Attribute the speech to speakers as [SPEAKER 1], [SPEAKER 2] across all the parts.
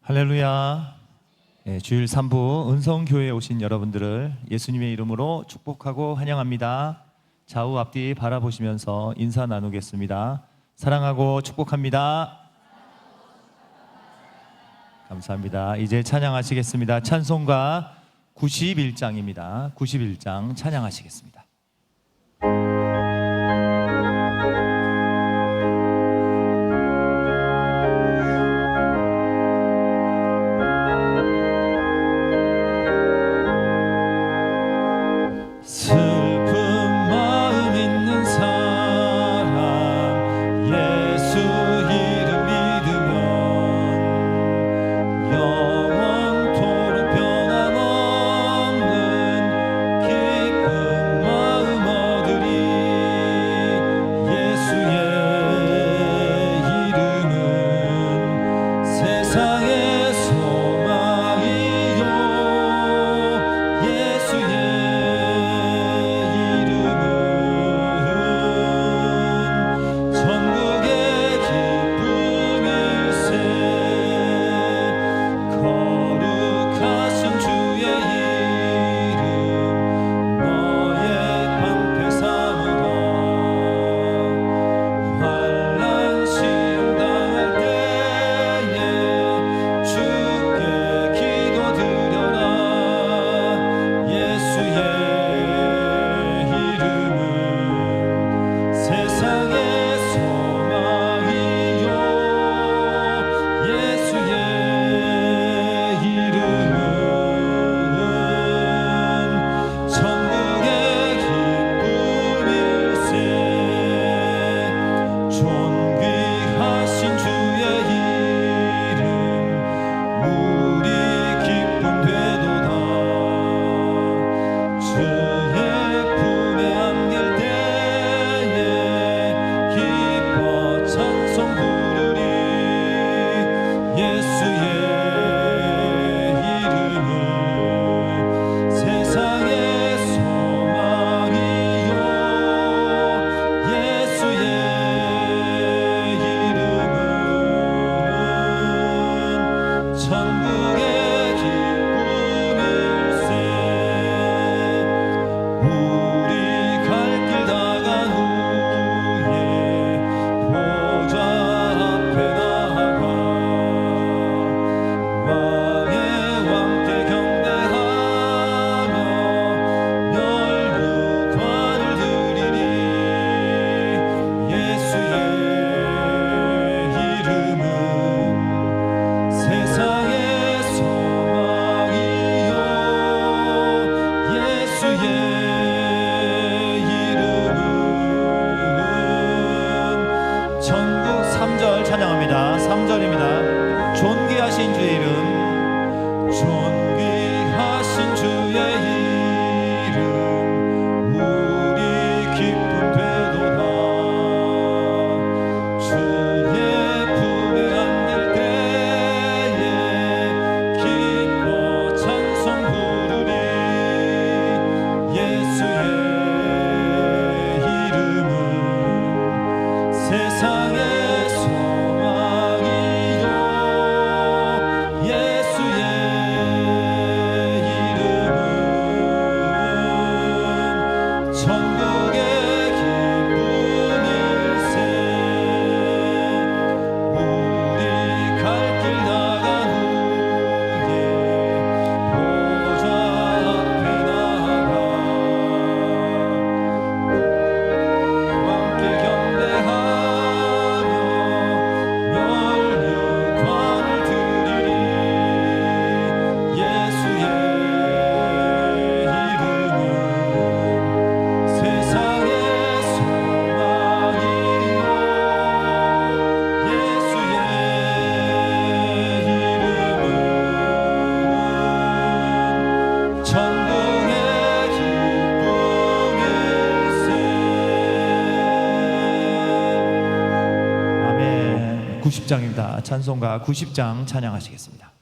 [SPEAKER 1] 할렐루야. 주일 3부 은성교회에 오신 여러분들을 예수님의 이름으로 축복하고 환영합니다. 좌우 앞뒤 바라보시면서 인사 나누겠습니다. 사랑하고 축복합니다. 감사합니다. 이제 찬양하시겠습니다. 찬송가 91장입니다. 91장 찬양하시겠습니다. 찬송가 90장 찬양하시겠습니다.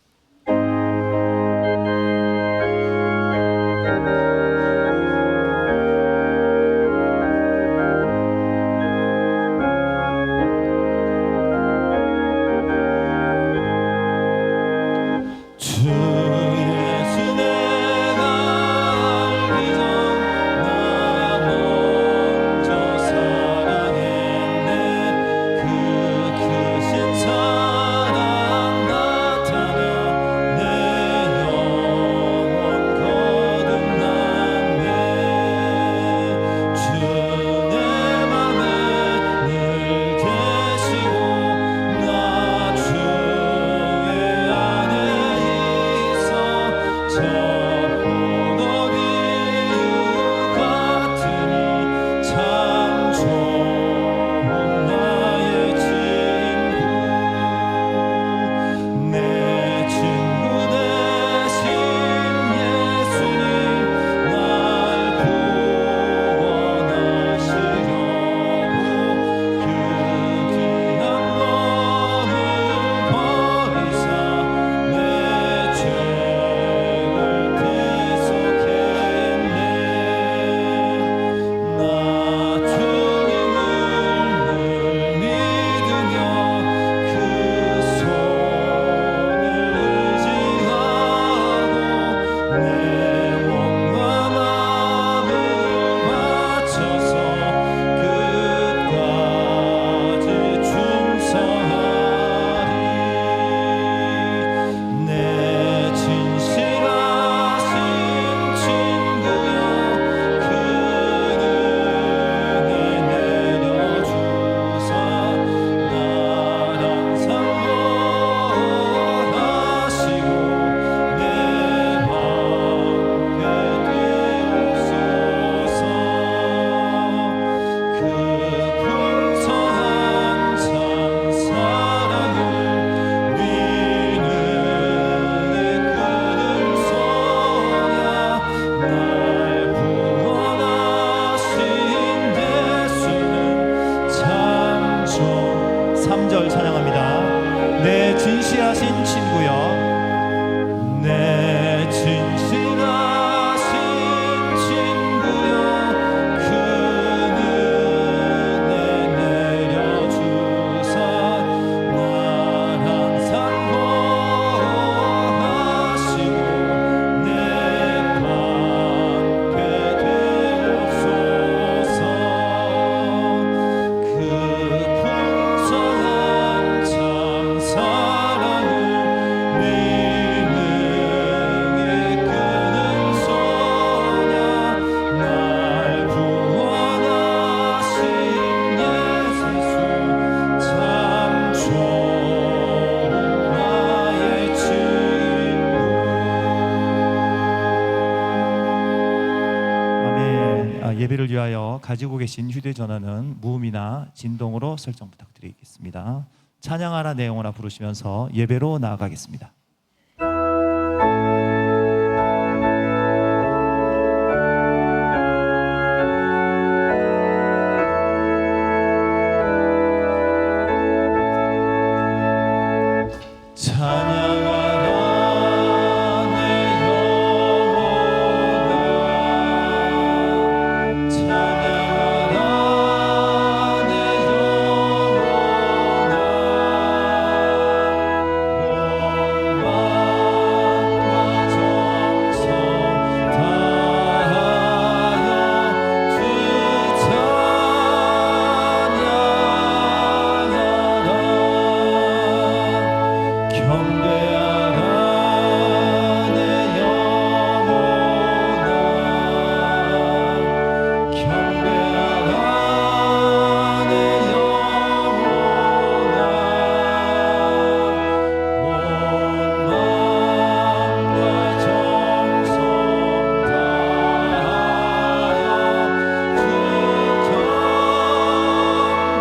[SPEAKER 1] 3절 찬양합니다. 내 진실하신 친구여, 내 진실하신 친구여, 그 은혜 내려주사 날 항상 보호하시고 내 방패 되옵소서. 그 풍성한 참 사랑을 미능에 끄는 소냐, 날 구원하신 예수 참 좋은 나의 친구. 아멘. 예배를 위하여 가지고 계신 휴대전화는 무음이나 진동으로 설정 부탁드리겠습니다. 찬양하라 내용하라 부르시면서 예배로 나아가겠습니다. 찬양하라 내 영혼아, 찬양하라 내 영혼아, 온 마음과 정성 다하여 주 찬양하라. 경배하라 내 영혼아, 경배하라 내 영혼아, 온 마음과 정성 다하여 주 경배하라.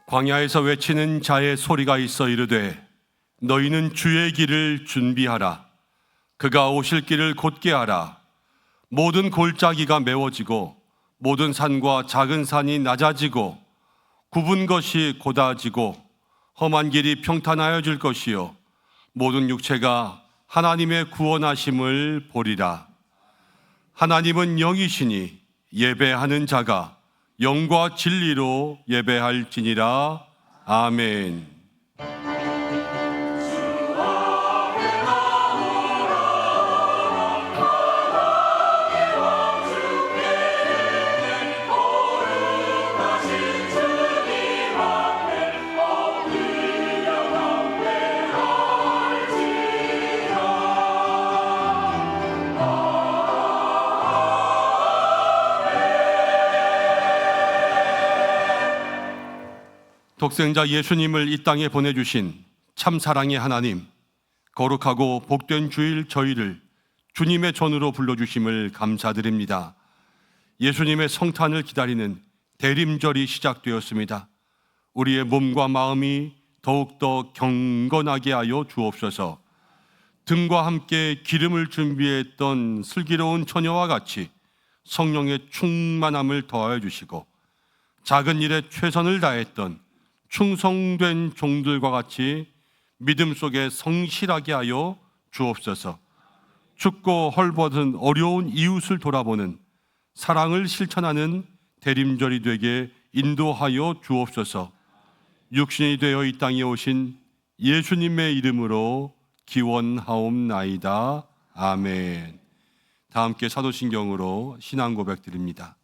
[SPEAKER 2] 광야에서 외치는 자의 소리가 있어 이르되 너희는 주의 길을 준비하라. 그가 오실 길을 곧게 하라. 모든 골짜기가 메워지고 모든 산과 작은 산이 낮아지고 굽은 것이 곧아지고 험한 길이 평탄하여질 것이요 모든 육체가 하나님의 구원하심을 보리라. 하나님은 영이시니 예배하는 자가 영과 진리로 예배할지니라. 아멘. 독생자 예수님을 이 땅에 보내주신 참 사랑의 하나님, 거룩하고 복된 주일 저희를 주님의 전으로 불러주심을 감사드립니다. 예수님의 성탄을 기다리는 대림절이 시작되었습니다. 우리의 몸과 마음이 더욱더 경건하게 하여 주옵소서. 등과 함께 기름을 준비했던 슬기로운 처녀와 같이 성령의 충만함을 더하여 주시고 작은 일에 최선을 다했던 충성된 종들과 같이 믿음 속에 성실하게 하여 주옵소서. 춥고 헐벗은 어려운 이웃을 돌아보는 사랑을 실천하는 대림절이 되게 인도하여 주옵소서. 육신이 되어 이 땅에 오신 예수님의 이름으로 기원하옵나이다. 아멘. 다 함께 사도신경으로 신앙 고백드립니다.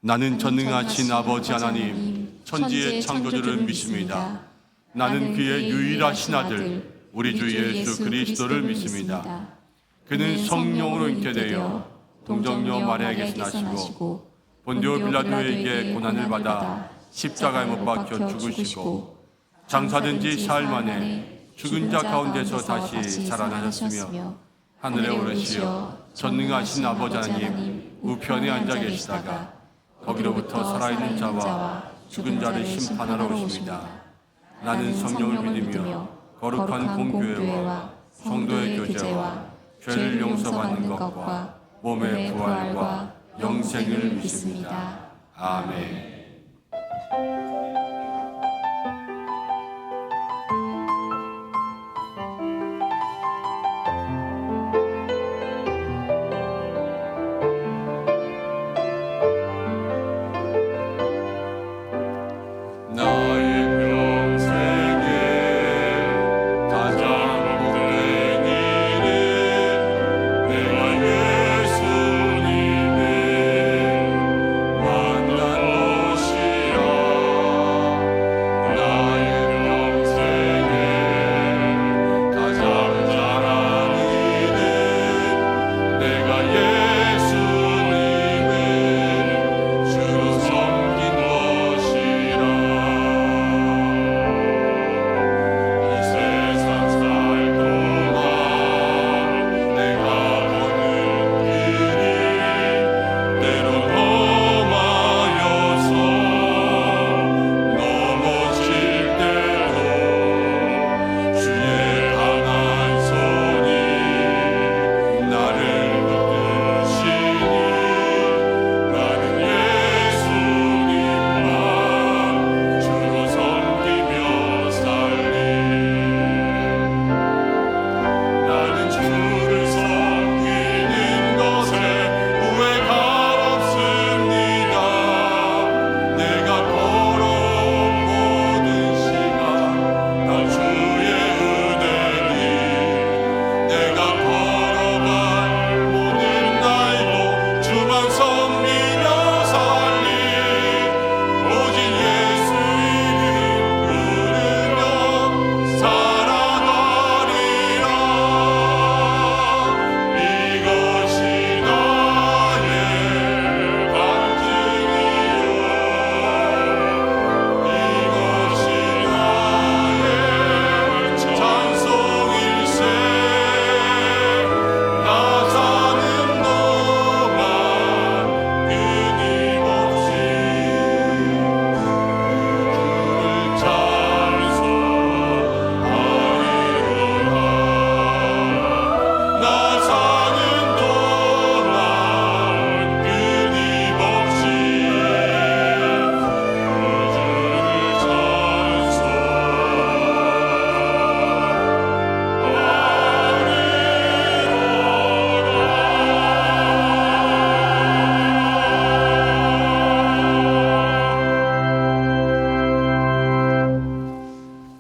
[SPEAKER 2] 나는 전능하신 아버지 하나님 천지의 창조주를 믿습니다. 나는 그의 유일하신 아들 우리 주 예수 그리스도를 믿습니다. 그는 성령으로 잉태 되어 동정녀 마리아에게서 나시고 본디오 빌라도에게 고난을 받아 십자가에 못 박혀 죽으시고 장사된 지 사흘 만에 죽은 자 가운데서 다시 살아나셨으며 하늘에 오르시어 전능하신 아버지 하나님 우편에 앉아 계시다가 거기로부터 살아있는 자와 죽은 자를 심판하러 오십니다. 나는 성령을 믿으며 거룩한 공교회와 성도의 교제와 죄를 용서받는 것과 몸의 부활과 영생을 믿습니다. 아멘.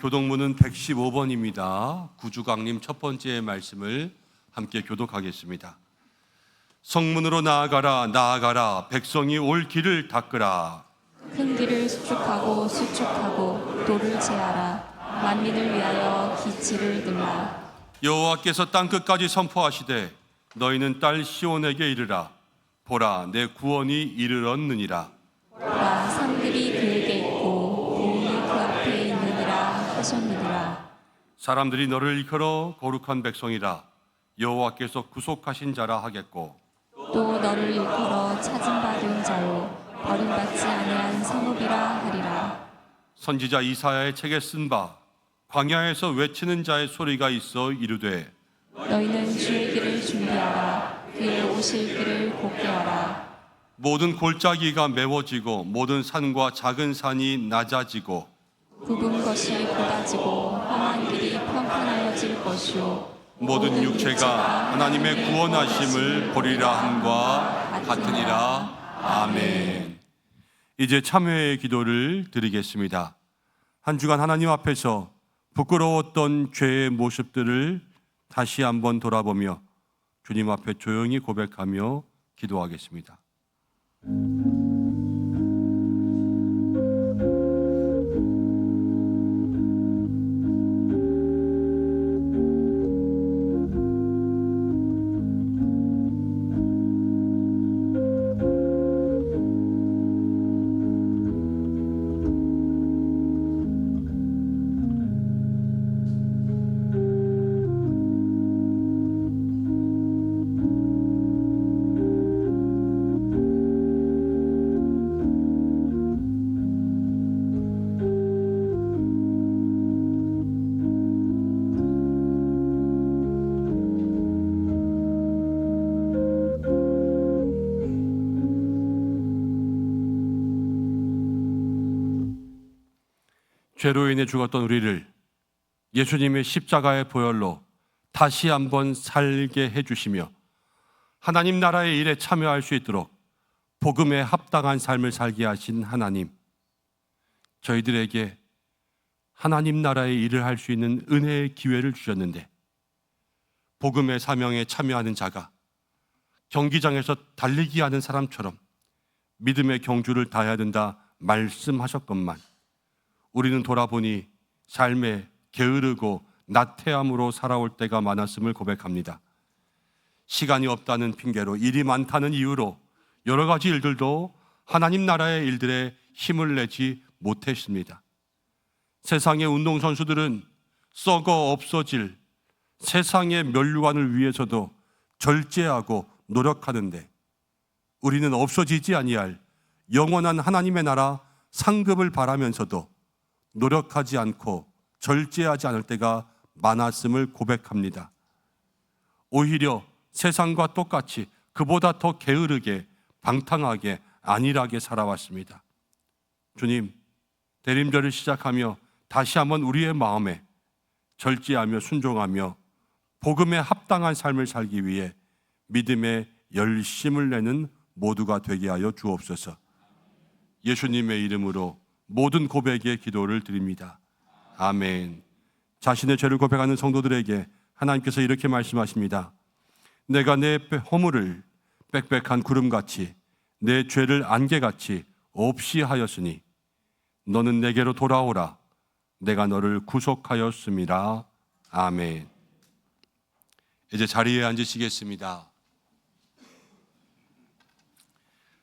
[SPEAKER 2] 교동문은 115번입니다. 구주강림 첫 번째 말씀을 함께 교독하겠습니다. 성문으로 나아가라 나아가라 백성이 올 길을 닦으라.
[SPEAKER 3] 큰 길을 수축하고 돌을 제하라. 만민을 위하여 기치를 들라.
[SPEAKER 2] 여호와께서 땅끝까지 선포하시되 너희는 딸 시온에게 이르라. 보라 내 구원이 이르렀느니라.
[SPEAKER 3] 보라 산들이 그에게 있고 고운이 그 앞에 있느니라 하셨느니라.
[SPEAKER 2] 사람들이 너를 일컬어 거룩한 백성이라 여호와께서 구속하신 자라 하겠고
[SPEAKER 3] 또 너를 일컬어 찾음받은 자요 버림받지 아니한 성읍이라 하리라.
[SPEAKER 2] 선지자 이사야의 책에 쓴 바 광야에서 외치는 자의 소리가 있어 이르되
[SPEAKER 3] 너희는 주의 길을 준비하라. 그의 오실 길을 곱게 하라.
[SPEAKER 2] 모든 골짜기가 메워지고 모든 산과 작은 산이 낮아지고
[SPEAKER 3] 굽은 것이 곧아지고 험한 길이 평탄하여질 것이요
[SPEAKER 2] 모든 육체가 하나님의 구원하심을 보리라 함과 같으니라. 아멘. 이제 참회의 기도를 드리겠습니다. 한 주간 하나님 앞에서 부끄러웠던 죄의 모습들을 다시 한번 돌아보며 주님 앞에 조용히 고백하며 기도하겠습니다. 죄로 인해 죽었던 우리를 예수님의 십자가의 보혈로 다시 한번 살게 해주시며 하나님 나라의 일에 참여할 수 있도록 복음에 합당한 삶을 살게 하신 하나님, 저희들에게 하나님 나라의 일을 할 수 있는 은혜의 기회를 주셨는데 복음의 사명에 참여하는 자가 경기장에서 달리기 하는 사람처럼 믿음의 경주를 다해야 된다 말씀하셨건만 우리는 돌아보니 삶에 게으르고 나태함으로 살아올 때가 많았음을 고백합니다. 시간이 없다는 핑계로, 일이 많다는 이유로 여러 가지 일들도 하나님 나라의 일들에 힘을 내지 못했습니다. 세상의 운동선수들은 썩어 없어질 세상의 면류관을 위해서도 절제하고 노력하는데 우리는 없어지지 아니할 영원한 하나님의 나라 상급을 바라면서도 노력하지 않고 절제하지 않을 때가 많았음을 고백합니다. 오히려 세상과 똑같이 그보다 더 게으르게, 방탕하게, 안일하게 살아왔습니다. 주님, 대림절을 시작하며 다시 한번 우리의 마음에 절제하며 순종하며 복음에 합당한 삶을 살기 위해 믿음의 열심을 내는 모두가 되게 하여 주옵소서. 예수님의 이름으로 모든 고백의 기도를 드립니다. 아멘. 자신의 죄를 고백하는 성도들에게 하나님께서 이렇게 말씀하십니다. 내가 내 허물을 빽빽한 구름같이 내 죄를 안개같이 없이 하였으니 너는 내게로 돌아오라. 내가 너를 구속하였음이라. 아멘. 이제 자리에 앉으시겠습니다.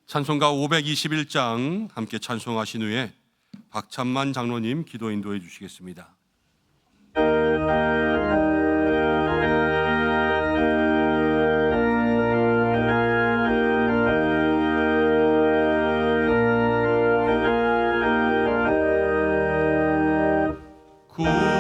[SPEAKER 2] 찬송가 521장 함께 찬송하신 후에 박찬만 장로님 기도 인도해 주시겠습니다.
[SPEAKER 4] 그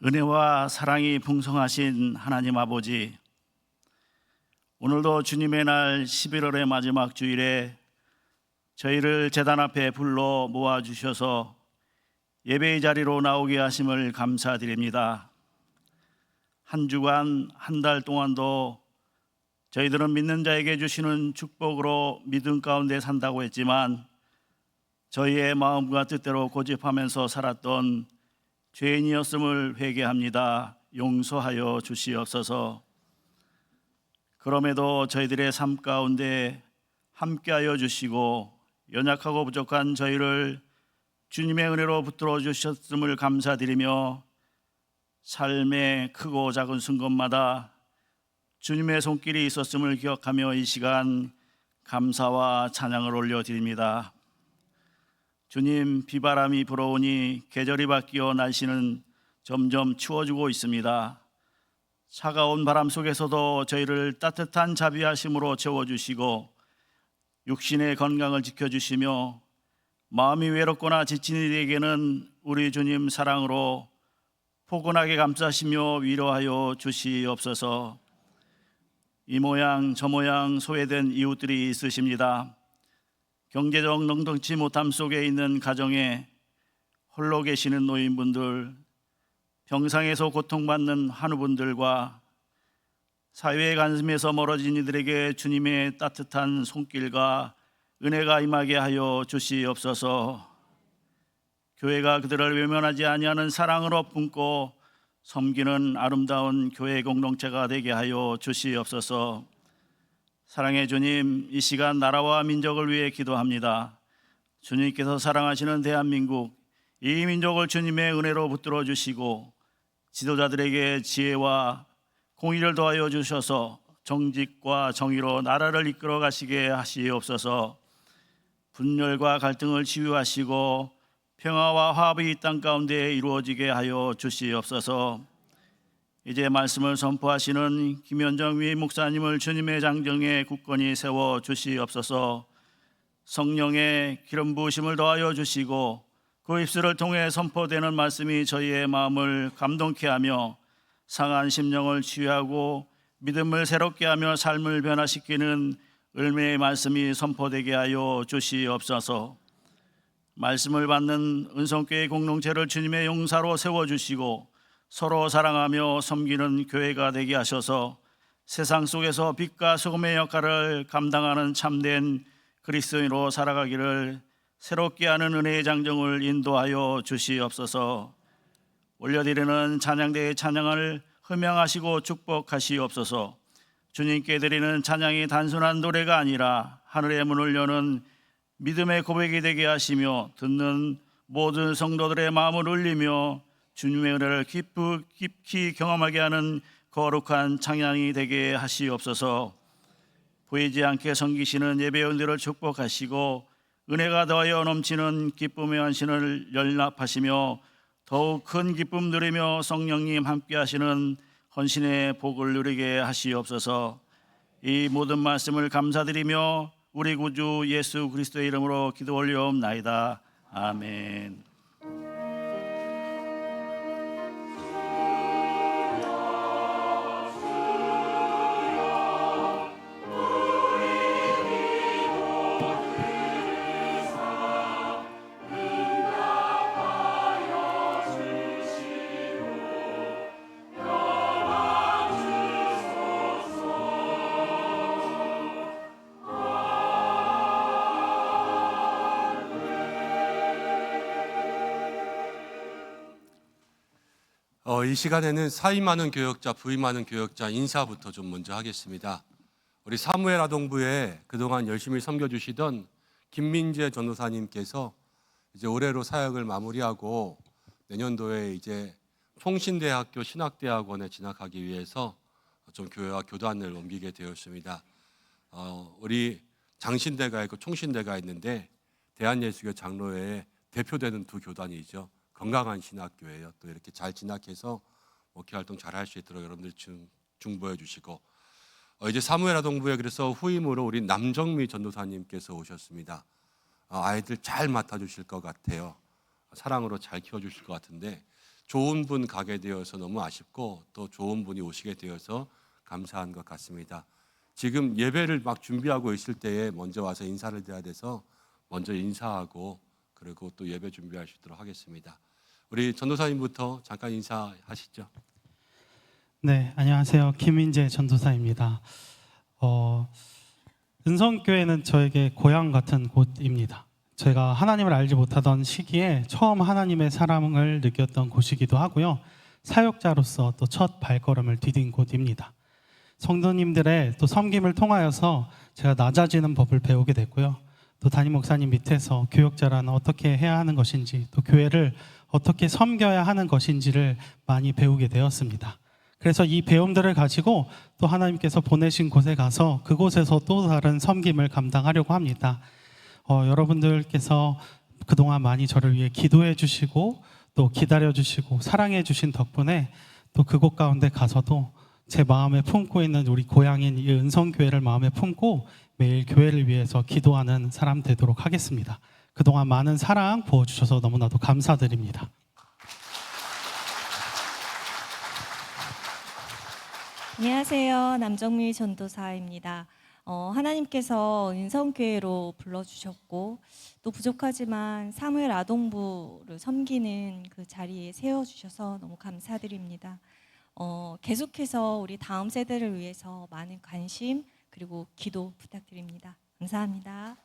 [SPEAKER 4] 은혜와 사랑이 풍성하신 하나님 아버지, 오늘도 주님의 날 11월의 마지막 주일에 저희를 제단 앞에 불러 모아주셔서 예배의 자리로 나오게 하심을 감사드립니다. 한 주간, 한 달 동안도 저희들은 믿는 자에게 주시는 축복으로 믿음 가운데 산다고 했지만 저희의 마음과 뜻대로 고집하면서 살았던 죄인이었음을 회개합니다. 용서하여 주시옵소서. 그럼에도 저희들의 삶 가운데 함께하여 주시고 연약하고 부족한 저희를 주님의 은혜로 붙들어 주셨음을 감사드리며 삶의 크고 작은 순간마다 주님의 손길이 있었음을 기억하며 이 시간 감사와 찬양을 올려드립니다. 주님, 비바람이 불어오니 계절이 바뀌어 날씨는 점점 추워지고 있습니다. 차가운 바람 속에서도 저희를 따뜻한 자비하심으로 채워주시고 육신의 건강을 지켜주시며 마음이 외롭거나 지친 이에게는 우리 주님 사랑으로 포근하게 감싸시며 위로하여 주시옵소서. 이 모양 저 모양 소외된 이웃들이 있으십니다. 경제적 넉넉지 못함 속에 있는 가정에 홀로 계시는 노인분들, 병상에서 고통받는 환우분들과 사회의 관심에서 멀어진 이들에게 주님의 따뜻한 손길과 은혜가 임하게 하여 주시옵소서. 교회가 그들을 외면하지 아니하는 사랑으로 품고 섬기는 아름다운 교회 공동체가 되게 하여 주시옵소서. 사랑의 주님, 이 시간 나라와 민족을 위해 기도합니다. 주님께서 사랑하시는 대한민국, 이 민족을 주님의 은혜로 붙들어 주시고 지도자들에게 지혜와 공의를 더하여 주셔서 정직과 정의로 나라를 이끌어 가시게 하시옵소서. 분열과 갈등을 치유하시고 평화와 화합이 이 땅 가운데 이루어지게 하여 주시옵소서. 이제 말씀을 선포하시는 김현정 위임 목사님을 주님의 장정에 굳건히 세워 주시옵소서. 성령의 기름 부으심을 더하여 주시고 그 입술을 통해 선포되는 말씀이 저희의 마음을 감동케 하며 상한 심령을 치유하고 믿음을 새롭게 하며 삶을 변화시키는 을매의 말씀이 선포되게 하여 주시옵소서. 말씀을 받는 은성교회 공동체를 주님의 용사로 세워주시고 서로 사랑하며 섬기는 교회가 되게 하셔서 세상 속에서 빛과 소금의 역할을 감당하는 참된 그리스도인으로 살아가기를 새롭게 하는 은혜의 장정을 인도하여 주시옵소서. 올려드리는 찬양대의 찬양을 흠양하시고 축복하시옵소서. 주님께 드리는 찬양이 단순한 노래가 아니라 하늘의 문을 여는 믿음의 고백이 되게 하시며 듣는 모든 성도들의 마음을 울리며 주님의 은혜를 깊이 경험하게 하는 거룩한 찬양이 되게 하시옵소서. 보이지 않게 섬기시는 예배원들을 축복하시고 은혜가 더하여 넘치는 기쁨의 헌신을 연락하시며 더욱 큰 기쁨 누리며 성령님 함께 하시는 헌신의 복을 누리게 하시옵소서. 이 모든 말씀을 감사드리며 우리 구주 예수 그리스도의 이름으로 기도 올려옵나이다. 아멘.
[SPEAKER 2] 이 시간에는 사위 많은 교역자, 부위 많은 교역자 인사부터 좀 먼저 하겠습니다. 우리 사무엘 아동부에 그동안 열심히 섬겨주시던 김민재 전도사님께서 이제 올해로 사역을 마무리하고 내년도에 이제 총신대학교 신학대학원에 진학하기 위해서 좀 교회와 교단을 옮기게 되었습니다. 우리 장신대가 있고 총신대가 있는데 대한예수교 장로회에 대표되는 두 교단이죠. 건강한 신학교예요. 또 이렇게 잘 진학해서 목회활동 잘 할 수 있도록 여러분들 중보해 주시고 이제 사무엘 아동부에 그래서 후임으로 우리 남정미 전도사님께서 오셨습니다. 아이들 잘 맡아주실 것 같아요. 사랑으로 잘 키워주실 것 같은데 좋은 분 가게 되어서 너무 아쉽고 또 좋은 분이 오시게 되어서 감사한 것 같습니다. 지금 예배를 막 준비하고 있을 때에 먼저 와서 인사를 드려야 돼서 먼저 인사하고 그리고 또 예배 준비할 수 있도록 하겠습니다. 우리 전도사님부터 잠깐 인사하시죠.
[SPEAKER 5] 네, 안녕하세요. 김민재 전도사입니다. 은성교회는 저에게 고향 같은 곳입니다. 제가 하나님을 알지 못하던 시기에 처음 하나님의 사랑을 느꼈던 곳이기도 하고요. 사역자로서 또 첫 발걸음을 디딘 곳입니다. 성도님들의 또 섬김을 통하여서 제가 낮아지는 법을 배우게 됐고요. 또 담임 목사님 밑에서 교역자라는 어떻게 해야 하는 것인지, 또 교회를 어떻게 섬겨야 하는 것인지를 많이 배우게 되었습니다. 그래서 이 배움들을 가지고 또 하나님께서 보내신 곳에 가서 그곳에서 또 다른 섬김을 감당하려고 합니다. 여러분들께서 그동안 많이 저를 위해 기도해 주시고 또 기다려 주시고 사랑해 주신 덕분에 또 그곳 가운데 가서도 제 마음에 품고 있는 우리 고향인 이 은성교회를 마음에 품고 매일 교회를 위해서 기도하는 사람 되도록 하겠습니다. 그동안 많은 사랑 부어주셔서 너무나도 감사드립니다.
[SPEAKER 6] 안녕하세요. 남정미 전도사입니다. 하나님께서 은성교회로 불러주셨고 또 부족하지만 사무엘 아동부를 섬기는 그 자리에 세워주셔서 너무 감사드립니다. 계속해서 우리 다음 세대를 위해서 많은 관심 그리고 기도 부탁드립니다. 감사합니다.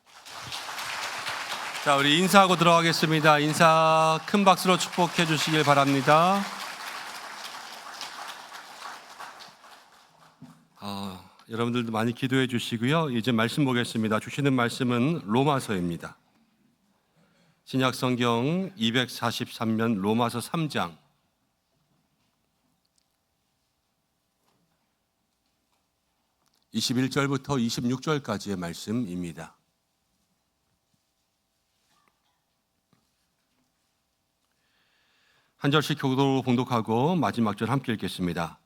[SPEAKER 2] 자, 우리 인사하고 들어가겠습니다. 인사 큰 박수로 축복해 주시길 바랍니다. 여러분들도 많이 기도해 주시고요. 이제 말씀 보겠습니다. 주시는 말씀은 로마서입니다. 신약 성경 243면 로마서 3장 21절부터 26절까지의 말씀입니다. 한 절씩 교도로 봉독하고 마지막 절 함께 읽겠습니다.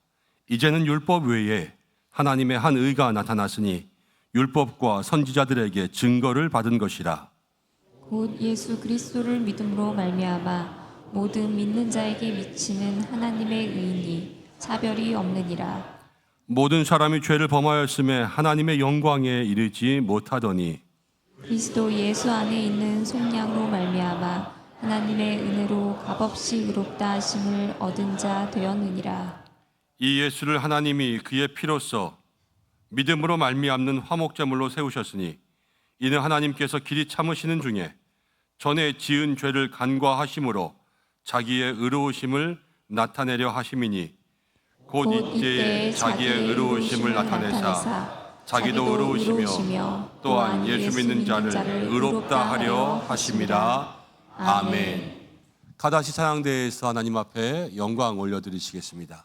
[SPEAKER 2] 이제는 율법 외에 하나님의 한 의가 나타났으니 율법과 선지자들에게 증거를 받은 것이라.
[SPEAKER 3] 곧 예수 그리스도를 믿음으로 말미암아 모든 믿는 자에게 미치는 하나님의 의인이 차별이 없느니라.
[SPEAKER 2] 모든 사람이 죄를 범하였음에 하나님의 영광에 이르지 못하더니
[SPEAKER 3] 그리스도 예수 안에 있는 속량으로 말미암아 하나님의 은혜로 값없이 의롭다 하심을 얻은 자 되었느니라.
[SPEAKER 2] 이 예수를 하나님이 그의 피로써 믿음으로 말미암는 화목제물로 세우셨으니 이는 하나님께서 길이 참으시는 중에 전에 지은 죄를 간과하심으로 자기의 의로우심을 나타내려 하심이니 곧 이때에 자기의 의로우심을 나타내사 자기도 의로우시며 또한 예수 믿는 자를 의롭다 하려 하심이라. 아멘. 가다시 찬양대에서 하나님 앞에 영광 올려드리시겠습니다.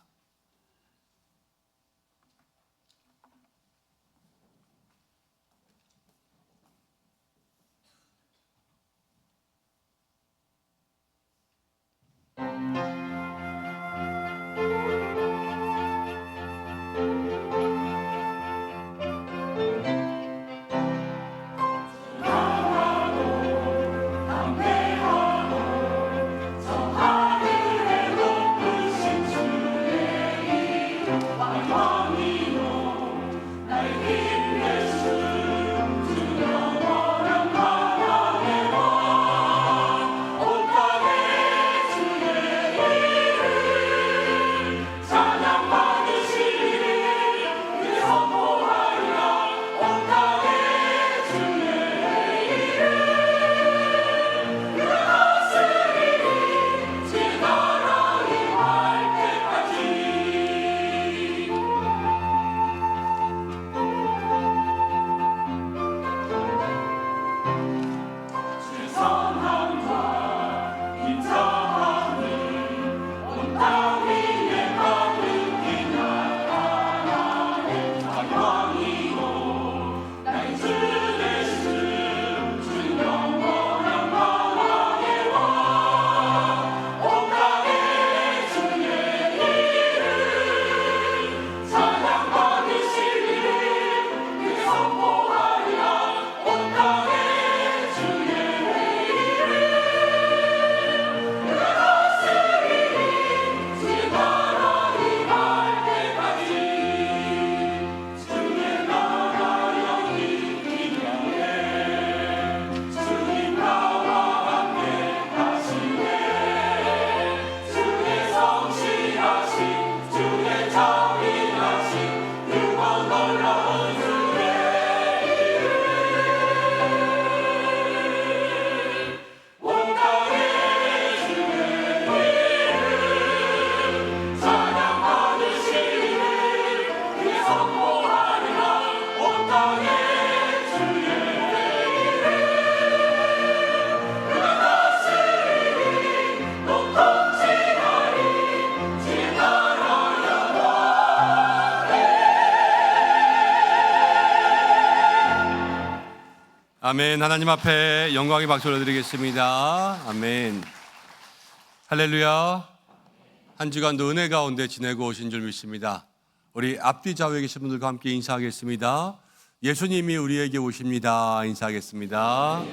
[SPEAKER 2] 아멘. 하나님 앞에 영광의 박수를 드리겠습니다. 아멘. 할렐루야. 한 주간도 은혜 가운데 지내고 오신 줄 믿습니다. 우리 앞뒤 좌우에 계신 분들과 함께 인사하겠습니다. 예수님이 우리에게 오십니다. 인사하겠습니다.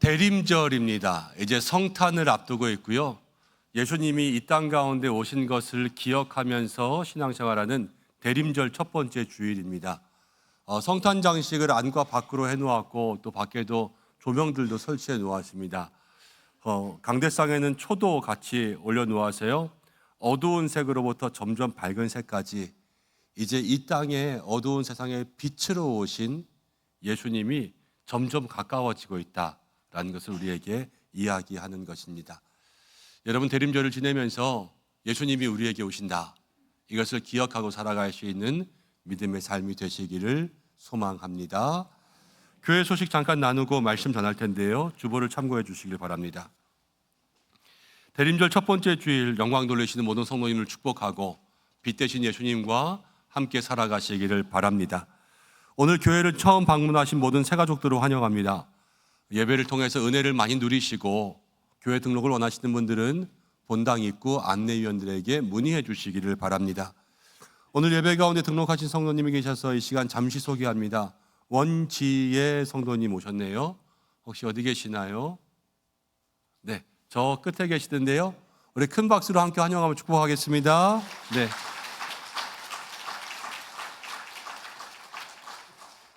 [SPEAKER 2] 대림절입니다. 이제 성탄을 앞두고 있고요. 예수님이 이 땅 가운데 오신 것을 기억하면서 신앙생활하는 대림절 첫 번째 주일입니다. 성탄 장식을 안과 밖으로 해놓았고 또 밖에도 조명들도 설치해 놓았습니다. 강대상에는 초도 같이 올려놓아서요. 어두운 색으로부터 점점 밝은 색까지 이제 이 땅에 어두운 세상에 빛으로 오신 예수님이 점점 가까워지고 있다라는 것을 우리에게 이야기하는 것입니다. 여러분, 대림절을 지내면서 예수님이 우리에게 오신다, 이것을 기억하고 살아갈 수 있는 믿음의 삶이 되시기를 소망합니다. 교회 소식 잠깐 나누고 말씀 전할 텐데요. 주보를 참고해 주시길 바랍니다. 대림절 첫 번째 주일 영광 돌리시는 모든 성도님을 축복하고 빛 대신 예수님과 함께 살아가시기를 바랍니다. 오늘 교회를 처음 방문하신 모든 새가족들을 환영합니다. 예배를 통해서 은혜를 많이 누리시고 교회 등록을 원하시는 분들은 본당 입구 안내위원들에게 문의해 주시기를 바랍니다. 오늘 예배 가운데 등록하신 성도님이 계셔서 이 시간 잠시 소개합니다. 원지혜 성도님 오셨네요. 혹시 어디 계시나요? 네, 저 끝에 계시던데요. 우리 큰 박수로 함께 환영하고 축복하겠습니다. 네.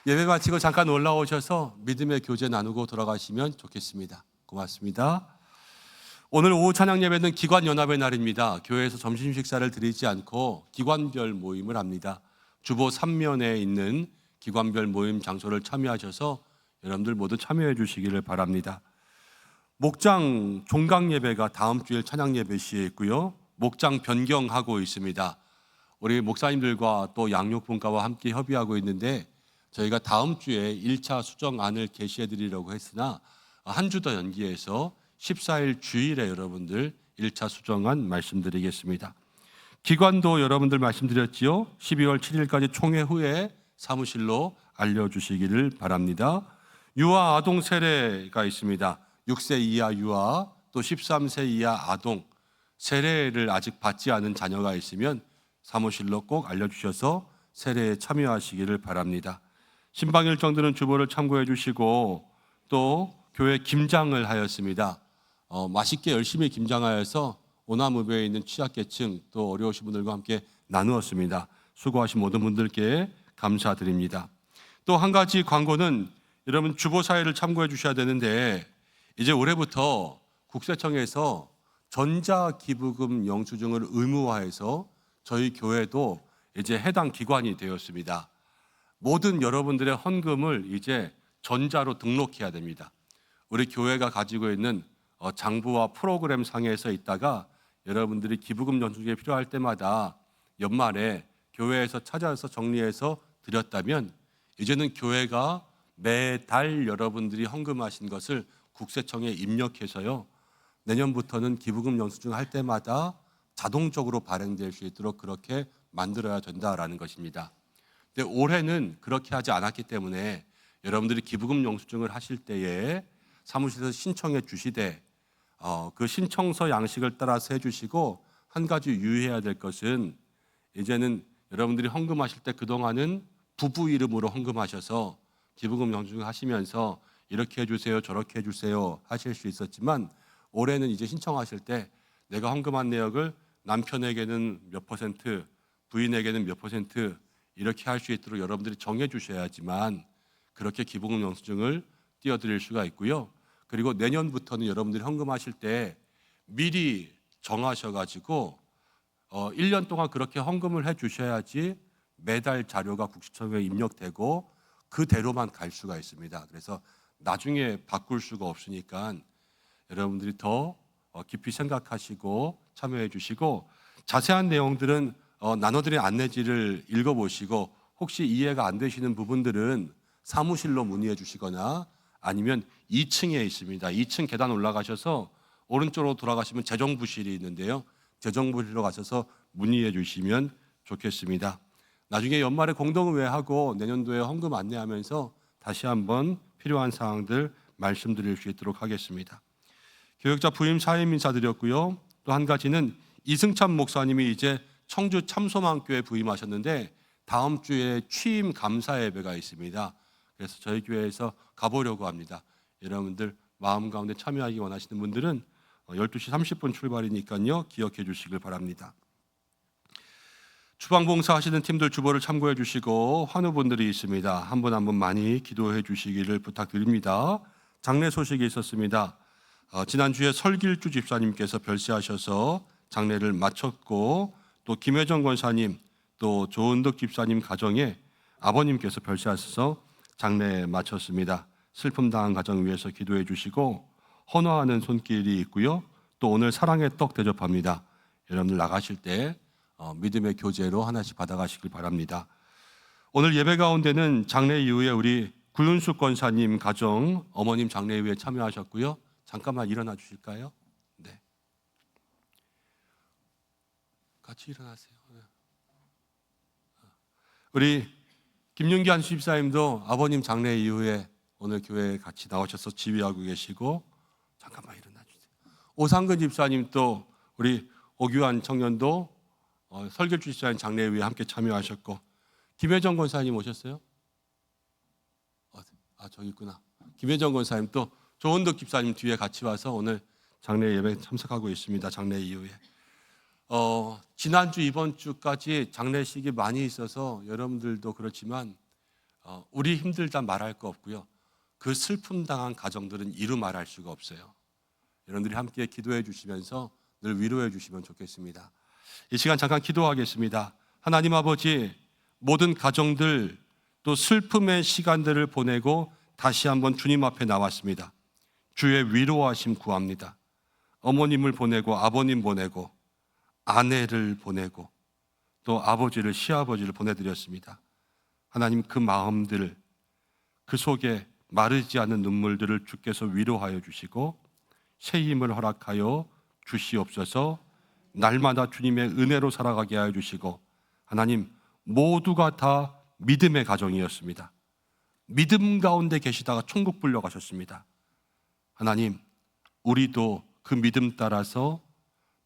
[SPEAKER 2] 예배 마치고 잠깐 올라오셔서 믿음의 교제 나누고 돌아가시면 좋겠습니다. 고맙습니다. 오늘 오후 찬양 예배는 기관연합의 날입니다. 교회에서 점심 식사를 드리지 않고 기관별 모임을 합니다. 주보 3면에 있는 기관별 모임 장소를 참여하셔서 여러분들 모두 참여해 주시기를 바랍니다. 목장 종강 예배가 다음 주일 찬양 예배 시에 있고요. 목장 변경하고 있습니다. 우리 목사님들과 또 양육분과와 함께 협의하고 있는데 저희가 다음 주에 1차 수정안을 게시해 드리려고 했으나 한 주 더 연기해서 14일 주일에 여러분들 1차 수정안 말씀드리겠습니다. 기관도 여러분들 말씀드렸지요. 12월 7일까지 총회 후에 사무실로 알려주시기를 바랍니다. 유아 아동 세례가 있습니다. 6세 이하 유아 또 13세 이하 아동 세례를 아직 받지 않은 자녀가 있으면 사무실로 꼭 알려주셔서 세례에 참여하시기를 바랍니다. 신방 일정들은 주보를 참고해 주시고 또 교회 김장을 하였습니다. 맛있게 열심히 김장하여서 오남읍에 있는 취약계층 또 어려우신 분들과 함께 나누었습니다. 수고하신 모든 분들께 감사드립니다. 또 한 가지 광고는 여러분 주보 사회를 참고해 주셔야 되는데 이제 올해부터 국세청에서 전자기부금 영수증을 의무화해서 저희 교회도 이제 해당 기관이 되었습니다. 모든 여러분들의 헌금을 이제 전자로 등록해야 됩니다. 우리 교회가 가지고 있는 장부와 프로그램 상에서 있다가 여러분들이 기부금 영수증이 필요할 때마다 연말에 교회에서 찾아서 정리해서 드렸다면 이제는 교회가 매달 여러분들이 헌금하신 것을 국세청에 입력해서요. 내년부터는 기부금 영수증 할 때마다 자동적으로 발행될 수 있도록 그렇게 만들어야 된다라는 것입니다. 근데 올해는 그렇게 하지 않았기 때문에 여러분들이 기부금 영수증을 하실 때에 사무실에서 신청해 주시되 그 신청서 양식을 따라서 해주시고 한 가지 유의해야 될 것은 이제는 여러분들이 헌금하실 때 그동안은 부부 이름으로 헌금하셔서 기부금 영수증 하시면서 이렇게 해주세요 저렇게 해주세요 하실 수 있었지만 올해는 이제 신청하실 때 내가 헌금한 내역을 남편에게는 몇 퍼센트 부인에게는 몇 퍼센트 이렇게 할 수 있도록 여러분들이 정해 주셔야지만 그렇게 기부금 영수증을 띄워드릴 수가 있고요. 그리고 내년부터는 여러분들이 헌금하실 때 미리 정하셔가지고 1년 동안 그렇게 헌금을 해 주셔야지 매달 자료가 국세청에 입력되고 그대로만 갈 수가 있습니다. 그래서 나중에 바꿀 수가 없으니까 여러분들이 더 깊이 생각하시고 참여해 주시고, 자세한 내용들은 나눠드린 안내지를 읽어보시고 혹시 이해가 안 되시는 부분들은 사무실로 문의해 주시거나 아니면 2층에 있습니다. 2층 계단 올라가셔서 오른쪽으로 돌아가시면 재정부실이 있는데요. 재정부실로 가셔서 문의해 주시면 좋겠습니다. 나중에 연말에 공동의회하고 내년도에 헌금 안내하면서 다시 한번 필요한 사항들 말씀드릴 수 있도록 하겠습니다. 교역자 부임 사임 인사드렸고요. 또 한 가지는 이승찬 목사님이 이제 청주 참소망교회 부임하셨는데 다음 주에 취임 감사 예배가 있습니다. 그래서 저희 교회에서 가보려고 합니다. 여러분들 마음 가운데 참여하기 원하시는 분들은 12시 30분 출발이니까요. 기억해 주시길 바랍니다. 주방봉사 하시는 팀들 주보를 참고해 주시고 환우분들이 있습니다. 한 분 한 분 많이 기도해 주시기를 부탁드립니다. 장례 소식이 있었습니다. 지난주에 설길주 집사님께서 별세하셔서 장례를 마쳤고, 또 김혜정 권사님, 또 조은덕 집사님 가정에 아버님께서 별세하셔서 장례 마쳤습니다. 슬픔 당한 가정 위해서 기도해 주시고 헌화하는 손길이 있고요. 또 오늘 사랑의 떡 대접합니다. 여러분들 나가실 때 믿음의 교제로 하나씩 받아가시길 바랍니다. 오늘 예배 가운데는 장례 이후에 우리 구윤숙 권사님 가정 어머님 장례 이후에 참여하셨고요. 잠깐만 일어나 주실까요? 네. 같이 일어나세요. 우리 김윤기 한 집사님도 아버님 장례 이후에 오늘 교회에 같이 나오셔서 지휘하고 계시고, 잠깐만 일어나 주세요. 오상근 집사님 또 우리 오규환 청년도 설교주 집사님 장례 이후에 함께 참여하셨고, 김혜정 권사님 오셨어요? 저기 있구나. 김혜정 권사님 또 조은덕 집사님 뒤에 같이 와서 오늘 장례 예배 참석하고 있습니다. 장례 이후에. 지난주 이번 주까지 장례식이 많이 있어서 여러분들도 그렇지만 우리 힘들다 말할 거 없고요. 그 슬픔 당한 가정들은 이루 말할 수가 없어요. 여러분들이 함께 기도해 주시면서 늘 위로해 주시면 좋겠습니다. 이 시간 잠깐 기도하겠습니다. 하나님 아버지, 모든 가정들 또 슬픔의 시간들을 보내고 다시 한번 주님 앞에 나왔습니다. 주의 위로하심 구합니다. 어머님을 보내고 아버님 보내고 아내를 보내고 또 아버지를 시아버지를 보내드렸습니다. 하나님, 그 마음들, 그 속에 마르지 않는 눈물들을 주께서 위로하여 주시고 새 힘을 허락하여 주시옵소서. 날마다 주님의 은혜로 살아가게 하여 주시고, 하나님, 모두가 다 믿음의 가정이었습니다. 믿음 가운데 계시다가 천국 불려가셨습니다. 하나님, 우리도 그 믿음 따라서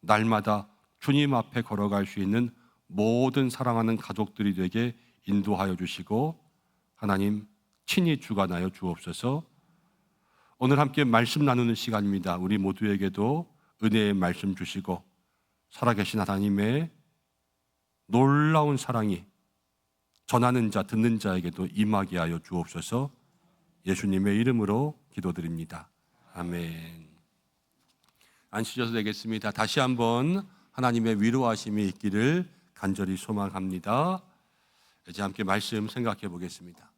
[SPEAKER 2] 날마다 주님 앞에 걸어갈 수 있는 모든 사랑하는 가족들이 되게 인도하여 주시고, 하나님 친히 주관하여 주옵소서. 오늘 함께 말씀 나누는 시간입니다. 우리 모두에게도 은혜의 말씀 주시고 살아계신 하나님의 놀라운 사랑이 전하는 자 듣는 자에게도 임하게 하여 주옵소서. 예수님의 이름으로 기도드립니다. 아멘. 앉으셔도 되겠습니다. 다시 한번 하나님의 위로하심이 있기를 간절히 소망합니다. 이제 함께 말씀 생각해 보겠습니다.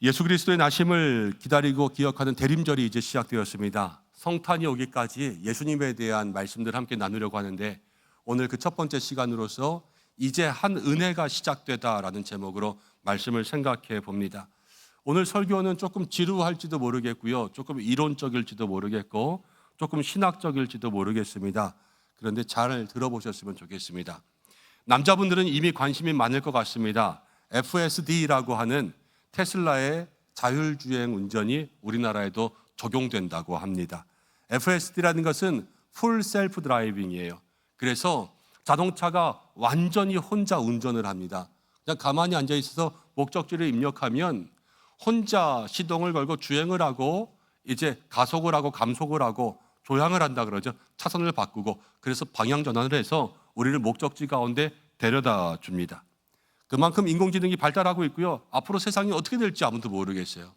[SPEAKER 2] 예수 그리스도의 나심을 기다리고 기억하는 대림절이 이제 시작되었습니다. 성탄이 오기까지 예수님에 대한 말씀들 함께 나누려고 하는데, 오늘 그 첫 번째 시간으로서 이제 한 은혜가 시작되다라는 제목으로 말씀을 생각해 봅니다. 오늘 설교는 조금 지루할지도 모르겠고요, 조금 이론적일지도 모르겠고 조금 신학적일지도 모르겠습니다. 그런데 잘 들어보셨으면 좋겠습니다. 남자분들은 이미 관심이 많을 것 같습니다. FSD라고 하는 테슬라의 자율주행 운전이 우리나라에도 적용된다고 합니다. FSD라는 것은 풀 셀프 드라이빙이에요. 그래서 자동차가 완전히 혼자 운전을 합니다. 그냥 가만히 앉아 있어서 목적지를 입력하면 혼자 시동을 걸고 주행을 하고 이제 가속을 하고 감속을 하고 조향을 한다 그러죠. 차선을 바꾸고, 그래서 방향 전환을 해서 우리를 목적지 가운데 데려다 줍니다. 그만큼 인공지능이 발달하고 있고요. 앞으로 세상이 어떻게 될지 아무도 모르겠어요.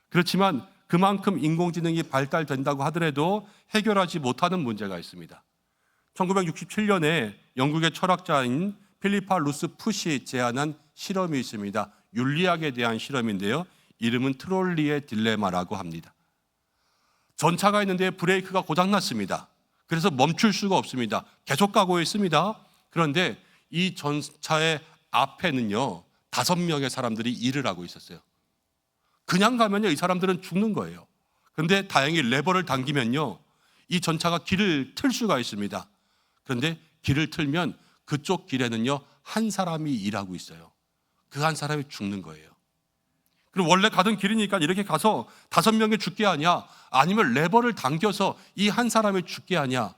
[SPEAKER 2] 그렇지만 그만큼 인공지능이 발달된다고 하더라도 해결하지 못하는 문제가 있습니다. 1967년에 영국의 철학자인 필리파 루스 풋이 제안한 실험이 있습니다. 윤리학에 대한 실험인데요. 이름은 트롤리의 딜레마라고 합니다. 전차가 있는데 브레이크가 고장났습니다. 그래서 멈출 수가 없습니다. 계속 가고 있습니다. 그런데 이 전차의 앞에는요, 5명의 사람들이 일을 하고 있었어요. 그냥 가면요, 이 사람들은 죽는 거예요. 그런데 다행히 레버를 당기면요, 이 전차가 길을 틀 수가 있습니다. 그런데 길을 틀면 그쪽 길에는요, 한 사람이 일하고 있어요. 그 한 사람이 죽는 거예요. 그럼 원래 가던 길이니까 이렇게 가서 5명이 죽게 하냐, 아니면 레버를 당겨서 이 한 사람이 죽게 하냐,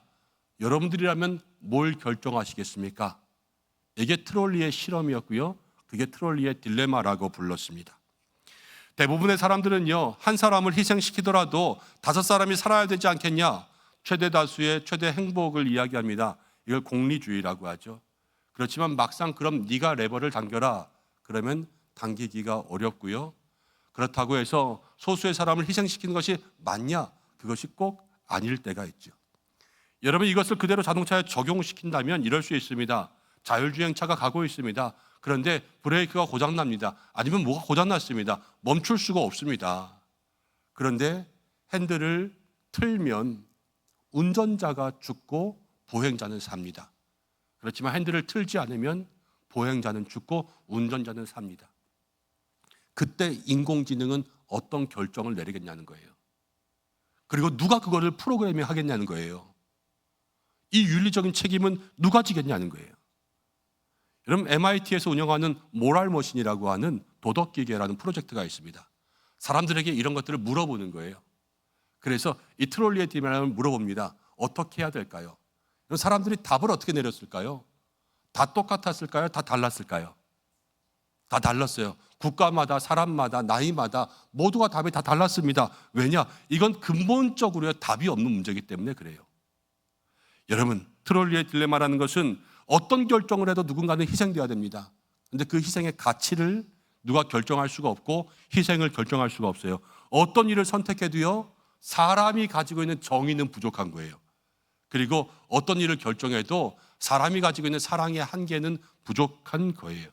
[SPEAKER 2] 여러분들이라면 뭘 결정하시겠습니까? 이게 트롤리의 실험이었고요. 그게 트롤리의 딜레마라고 불렀습니다. 대부분의 사람들은요, 한 사람을 희생시키더라도 5사람이 살아야 되지 않겠냐, 최대 다수의 최대 행복을 이야기합니다. 이걸 공리주의라고 하죠. 그렇지만 막상 그럼 네가 레버를 당겨라, 그러면 당기기가 어렵고요. 그렇다고 해서 소수의 사람을 희생시키는 것이 맞냐? 그것이 꼭 아닐 때가 있죠. 여러분, 이것을 그대로 자동차에 적용시킨다면 이럴 수 있습니다. 자율주행차가 가고 있습니다. 그런데 브레이크가 고장납니다. 아니면 뭐가 고장났습니다. 멈출 수가 없습니다. 그런데 핸들을 틀면 운전자가 죽고 보행자는 삽니다. 그렇지만 핸들을 틀지 않으면 보행자는 죽고 운전자는 삽니다. 그때 인공지능은 어떤 결정을 내리겠냐는 거예요. 그리고 누가 그거를 프로그래밍 하겠냐는 거예요. 이 윤리적인 책임은 누가 지겠냐는 거예요. 여러분, MIT에서 운영하는 모랄머신이라고 하는 도덕기계라는 프로젝트가 있습니다. 사람들에게 이런 것들을 물어보는 거예요. 그래서 이 트롤리의 딜레마를 물어봅니다. 어떻게 해야 될까요? 사람들이 답을 어떻게 내렸을까요? 다 똑같았을까요? 다 달랐을까요? 다 달랐어요. 국가마다, 사람마다, 나이마다 모두가 답이 다 달랐습니다. 왜냐? 이건 근본적으로 답이 없는 문제이기 때문에 그래요. 여러분, 트롤리의 딜레마라는 것은 어떤 결정을 해도 누군가는 희생되어야 됩니다. 그런데 그 희생의 가치를 누가 결정할 수가 없고 희생을 결정할 수가 없어요. 어떤 일을 선택해도요, 사람이 가지고 있는 정의는 부족한 거예요. 그리고 어떤 일을 결정해도 사람이 가지고 있는 사랑의 한계는 부족한 거예요.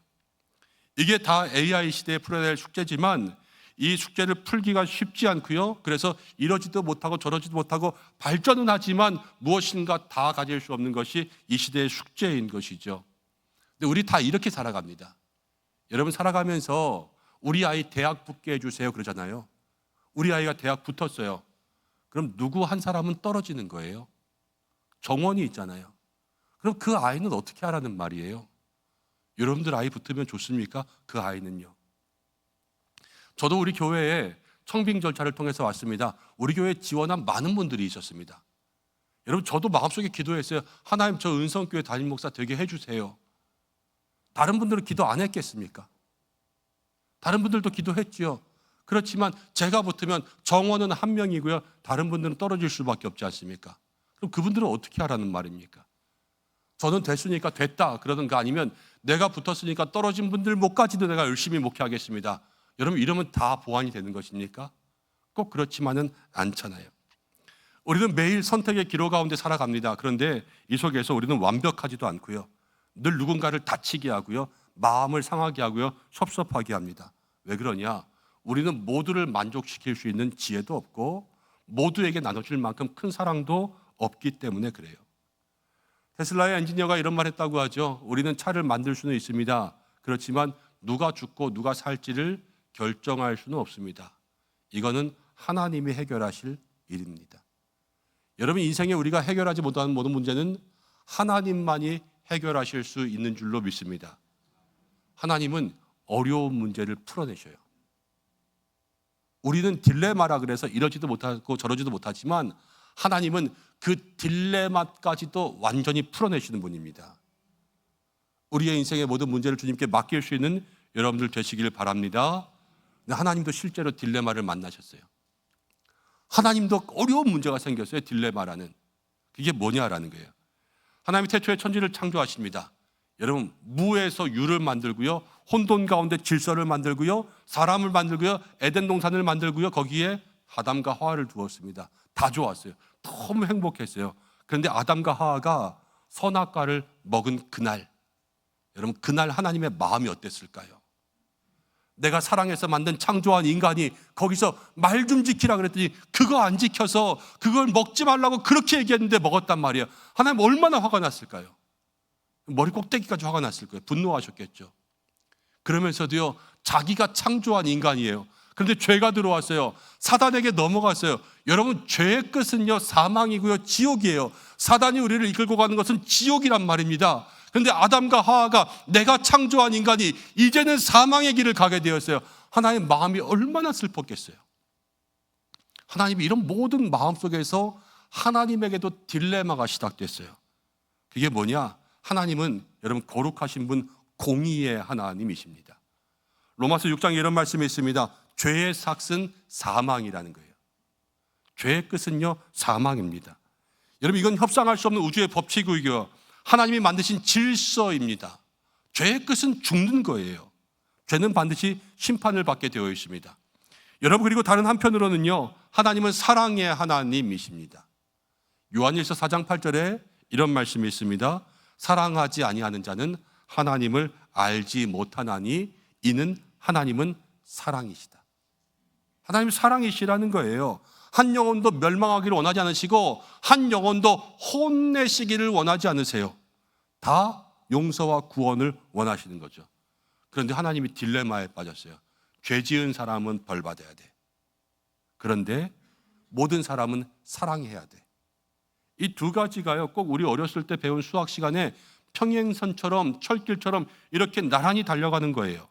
[SPEAKER 2] 이게 다 AI 시대에 풀어야 될 숙제지만 이 숙제를 풀기가 쉽지 않고요. 그래서 이러지도 못하고 저러지도 못하고 발전은 하지만 무엇인가 다 가질 수 없는 것이 이 시대의 숙제인 것이죠. 근데 우리 다 이렇게 살아갑니다. 여러분, 살아가면서 우리 아이 대학 붙게 해주세요 그러잖아요. 우리 아이가 대학 붙었어요. 그럼 누구 한 사람은 떨어지는 거예요. 정원이 있잖아요. 그럼 그 아이는 어떻게 하라는 말이에요? 여러분들 아이 붙으면 좋습니까? 그 아이는요. 저도 우리 교회에 청빙 절차를 통해서 왔습니다. 우리 교회에 지원한 많은 분들이 있었습니다. 여러분, 저도 마음속에 기도했어요. 하나님, 저 은성교회 담임 목사 되게 해주세요. 다른 분들은 기도 안 했겠습니까? 다른 분들도 기도했지요. 그렇지만 제가 붙으면 정원은 한 명이고요, 다른 분들은 떨어질 수밖에 없지 않습니까? 그럼 그분들은 어떻게 하라는 말입니까? 저는 됐으니까 됐다 그러든가, 아니면 내가 붙었으니까 떨어진 분들 못까지도 내가 열심히 목회하겠습니다. 여러분, 이러면 다 보완이 되는 것입니까? 꼭 그렇지만은 않잖아요. 우리는 매일 선택의 기로 가운데 살아갑니다. 그런데 이 속에서 우리는 완벽하지도 않고요, 늘 누군가를 다치게 하고요, 마음을 상하게 하고요, 섭섭하게 합니다. 왜 그러냐? 우리는 모두를 만족시킬 수 있는 지혜도 없고 모두에게 나눠줄 만큼 큰 사랑도 없기 때문에 그래요. 테슬라의 엔지니어가 이런 말 했다고 하죠. 우리는 차를 만들 수는 있습니다. 그렇지만 누가 죽고 누가 살지를 결정할 수는 없습니다. 이거는 하나님이 해결하실 일입니다. 여러분, 인생에 우리가 해결하지 못하는 모든 문제는 하나님만이 해결하실 수 있는 줄로 믿습니다. 하나님은 어려운 문제를 풀어내셔요. 우리는 딜레마라 그래서 이러지도 못하고 저러지도 못하지만 하나님은 그 딜레마까지도 완전히 풀어내시는 분입니다. 우리의 인생의 모든 문제를 주님께 맡길 수 있는 여러분들 되시길 바랍니다. 하나님도 실제로 딜레마를 만나셨어요. 하나님도 어려운 문제가 생겼어요. 딜레마라는. 그게 뭐냐라는 거예요. 하나님이 태초에 천지를 창조하십니다. 여러분, 무에서 유를 만들고요, 혼돈 가운데 질서를 만들고요, 사람을 만들고요, 에덴 동산을 만들고요, 거기에 아담과 하와를 두었습니다. 다 좋았어요. 너무 행복했어요. 그런데 아담과 하와가 선악과를 먹은 그날, 여러분 그날 하나님의 마음이 어땠을까요? 내가 사랑해서 만든 창조한 인간이 거기서 말 좀 지키라 그랬더니 그거 안 지켜서 그걸 먹지 말라고 그렇게 얘기했는데 먹었단 말이에요. 하나님 얼마나 화가 났을까요? 머리 꼭대기까지 화가 났을 거예요. 분노하셨겠죠. 그러면서도요, 자기가 창조한 인간이에요. 그런데 죄가 들어왔어요. 사단에게 넘어갔어요. 여러분, 죄의 끝은요, 사망이고요, 지옥이에요. 사단이 우리를 이끌고 가는 것은 지옥이란 말입니다. 그런데 아담과 하와가 내가 창조한 인간이 이제는 사망의 길을 가게 되었어요. 하나님의 마음이 얼마나 슬펐겠어요. 하나님이 이런 모든 마음 속에서 하나님에게도 딜레마가 시작됐어요. 그게 뭐냐? 하나님은 여러분 거룩하신 분, 공의의 하나님이십니다. 로마서 6장에 이런 말씀이 있습니다. 죄의 삭은 사망이라는 거예요. 죄의 끝은요, 사망입니다. 여러분, 이건 협상할 수 없는 우주의 법칙이고요, 하나님이 만드신 질서입니다. 죄의 끝은 죽는 거예요. 죄는 반드시 심판을 받게 되어 있습니다. 여러분, 그리고 다른 한편으로는요, 하나님은 사랑의 하나님이십니다. 요한일서 4장 8절에 이런 말씀이 있습니다. 사랑하지 아니하는 자는 하나님을 알지 못하나니 이는 하나님은 사랑이시다. 하나님이 사랑이시라는 거예요. 한 영혼도 멸망하기를 원하지 않으시고 한 영혼도 혼내시기를 원하지 않으세요. 다 용서와 구원을 원하시는 거죠. 그런데 하나님이 딜레마에 빠졌어요. 죄 지은 사람은 벌 받아야 돼. 그런데 모든 사람은 사랑해야 돼. 이 두 가지가요, 꼭 우리 어렸을 때 배운 수학 시간에 평행선처럼 철길처럼 이렇게 나란히 달려가는 거예요.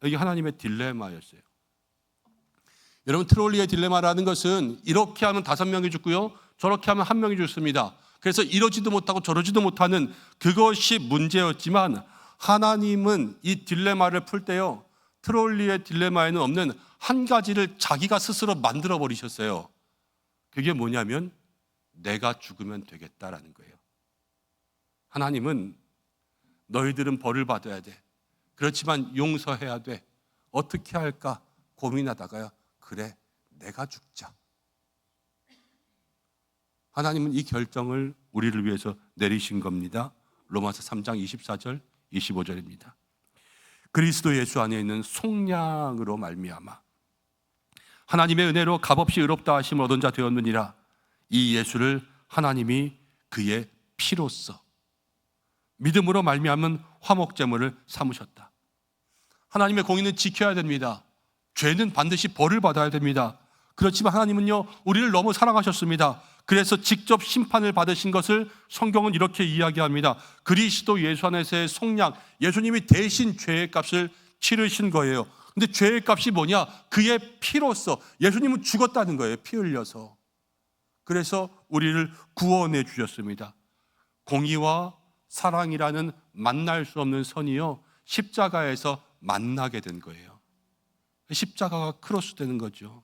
[SPEAKER 2] 이게 하나님의 딜레마였어요. 여러분, 트롤리의 딜레마라는 것은 이렇게 하면 5명이 죽고요, 저렇게 하면 1명이 죽습니다. 그래서 이러지도 못하고 저러지도 못하는 그것이 문제였지만, 하나님은 이 딜레마를 풀 때요, 트롤리의 딜레마에는 없는 한 가지를 자기가 스스로 만들어 버리셨어요. 그게 뭐냐면 내가 죽으면 되겠다라는 거예요. 하나님은 너희들은 벌을 받아야 돼. 그렇지만 용서해야 돼. 어떻게 할까 고민하다가요, 그래, 내가 죽자. 하나님은 이 결정을 우리를 위해서 내리신 겁니다. 로마서 3장 24절 25절입니다. 그리스도 예수 안에 있는 속량으로 말미암아 하나님의 은혜로 값없이 의롭다 하심을 얻은 자 되었느니라. 이 예수를 하나님이 그의 피로써 믿음으로 말미암은 화목제물을 삼으셨다. 하나님의 공의는 지켜야 됩니다. 죄는 반드시 벌을 받아야 됩니다. 그렇지만 하나님은요, 우리를 너무 사랑하셨습니다. 그래서 직접 심판을 받으신 것을 성경은 이렇게 이야기합니다. 그리스도 예수 안에서의 속량, 예수님이 대신 죄의 값을 치르신 거예요. 근데 죄의 값이 뭐냐? 그의 피로써. 예수님은 죽었다는 거예요, 피 흘려서. 그래서 우리를 구원해 주셨습니다. 공의와 사랑이라는 만날 수 없는 선이요, 십자가에서 만나게 된 거예요. 십자가가 크로스 되는 거죠.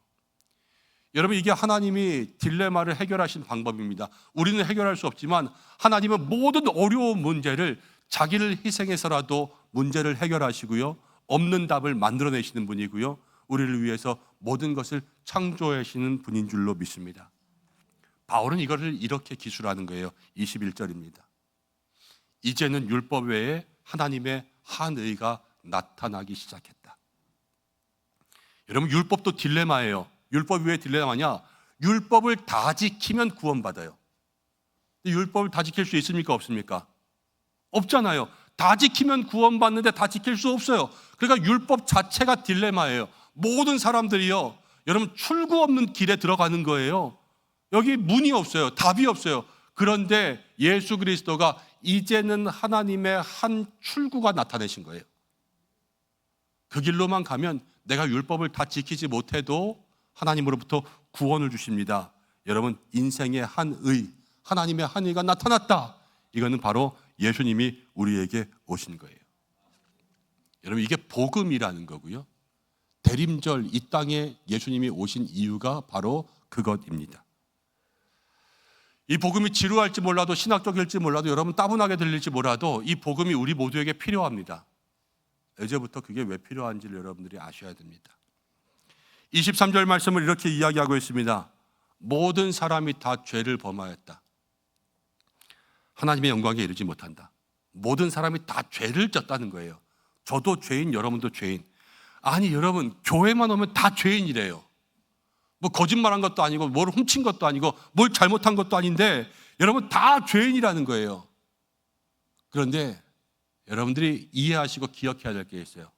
[SPEAKER 2] 여러분, 이게 하나님이 딜레마를 해결하신 방법입니다. 우리는 해결할 수 없지만 하나님은 모든 어려운 문제를 자기를 희생해서라도 문제를 해결하시고요, 없는 답을 만들어내시는 분이고요, 우리를 위해서 모든 것을 창조하시는 분인 줄로 믿습니다. 바울은 이것을 이렇게 기술하는 거예요. 21절입니다. 이제는 율법 외에 하나님의 한 의가 나타나기 시작했다. 여러분, 율법도 딜레마예요. 율법이 왜 딜레마냐? 율법을 다 지키면 구원받아요. 율법을 다 지킬 수 있습니까? 없습니까? 없잖아요. 다 지키면 구원받는데 다 지킬 수 없어요. 그러니까 율법 자체가 딜레마예요. 모든 사람들이요, 여러분, 출구 없는 길에 들어가는 거예요. 여기 문이 없어요. 답이 없어요. 그런데 예수 그리스도가 이제는 하나님의 한 출구가 나타내신 거예요. 그 길로만 가면 내가 율법을 다 지키지 못해도 하나님으로부터 구원을 주십니다. 여러분, 인생의 한 의, 하나님의 한 의가 나타났다. 이거는 바로 예수님이 우리에게 오신 거예요. 여러분, 이게 복음이라는 거고요, 대림절 이 땅에 예수님이 오신 이유가 바로 그것입니다. 이 복음이 지루할지 몰라도, 신학적일지 몰라도, 여러분 따분하게 들릴지 몰라도 이 복음이 우리 모두에게 필요합니다. 이제부터 그게 왜 필요한지를 여러분들이 아셔야 됩니다. 23절 말씀을 이렇게 이야기하고 있습니다. 모든 사람이 다 죄를 범하였다. 하나님의 영광에 이르지 못한다. 모든 사람이 다 죄를 졌다는 거예요. 저도 죄인, 여러분도 죄인. 아니 여러분, 교회만 오면 다 죄인이래요. 뭐 거짓말한 것도 아니고 뭘 훔친 것도 아니고 뭘 잘못한 것도 아닌데 여러분 다 죄인이라는 거예요. 그런데 여러분들이 이해하시고 기억해야 될 게 있어요.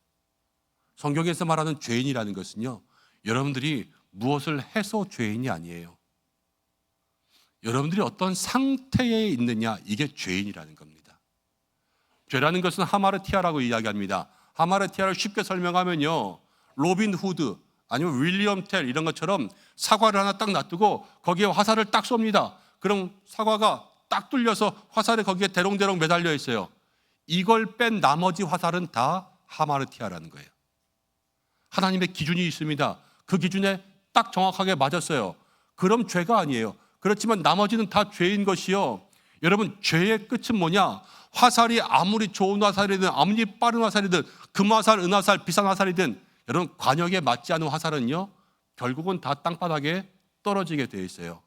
[SPEAKER 2] 성경에서 말하는 죄인이라는 것은요, 여러분들이 무엇을 해서 죄인이 아니에요. 여러분들이 어떤 상태에 있느냐, 이게 죄인이라는 겁니다. 죄라는 것은 하마르티아라고 이야기합니다. 하마르티아를 쉽게 설명하면요, 로빈 후드 아니면 윌리엄 텔 이런 것처럼 사과를 하나 딱 놔두고 거기에 화살을 딱 쏩니다. 그럼 사과가 딱 뚫려서 화살이 거기에 대롱대롱 매달려 있어요. 이걸 뺀 나머지 화살은 다 하마르티아라는 거예요. 하나님의 기준이 있습니다. 그 기준에 딱 정확하게 맞았어요. 그럼 죄가 아니에요. 그렇지만 나머지는 다 죄인 것이요. 여러분, 죄의 끝은 뭐냐? 화살이 아무리 좋은 화살이든 아무리 빠른 화살이든 금화살, 은화살, 비싼 화살이든 여러분, 관역에 맞지 않은 화살은요, 결국은 다 땅바닥에 떨어지게 되어 있어요.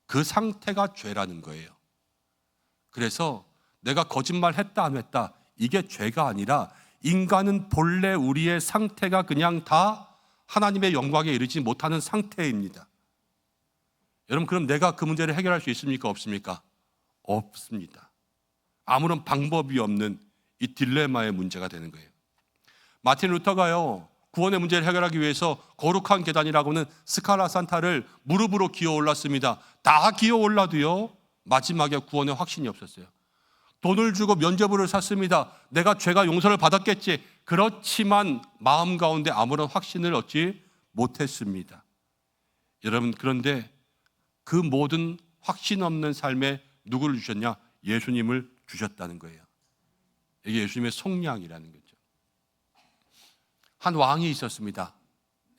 [SPEAKER 2] 그 상태가 죄라는 거예요. 그래서 내가 거짓말 했다 안 했다, 이게 죄가 아니라 인간은 본래 우리의 상태가 그냥 다 하나님의 영광에 이르지 못하는 상태입니다. 여러분, 그럼 내가 그 문제를 해결할 수 있습니까? 없습니까? 없습니다. 아무런 방법이 없는 이 딜레마의 문제가 되는 거예요. 마틴 루터가요, 구원의 문제를 해결하기 위해서 거룩한 계단이라고는 스칼라 산타를 무릎으로 기어 올랐습니다. 다 기어 올라도요, 마지막에 구원의 확신이 없었어요. 돈을 주고 면죄부를 샀습니다. 내가 죄가 용서를 받았겠지. 그렇지만 마음 가운데 아무런 확신을 얻지 못했습니다. 여러분, 그런데 그 모든 확신 없는 삶에 누구를 주셨냐? 예수님을 주셨다는 거예요. 이게 예수님의 속량이라는 거죠. 한 왕이 있었습니다.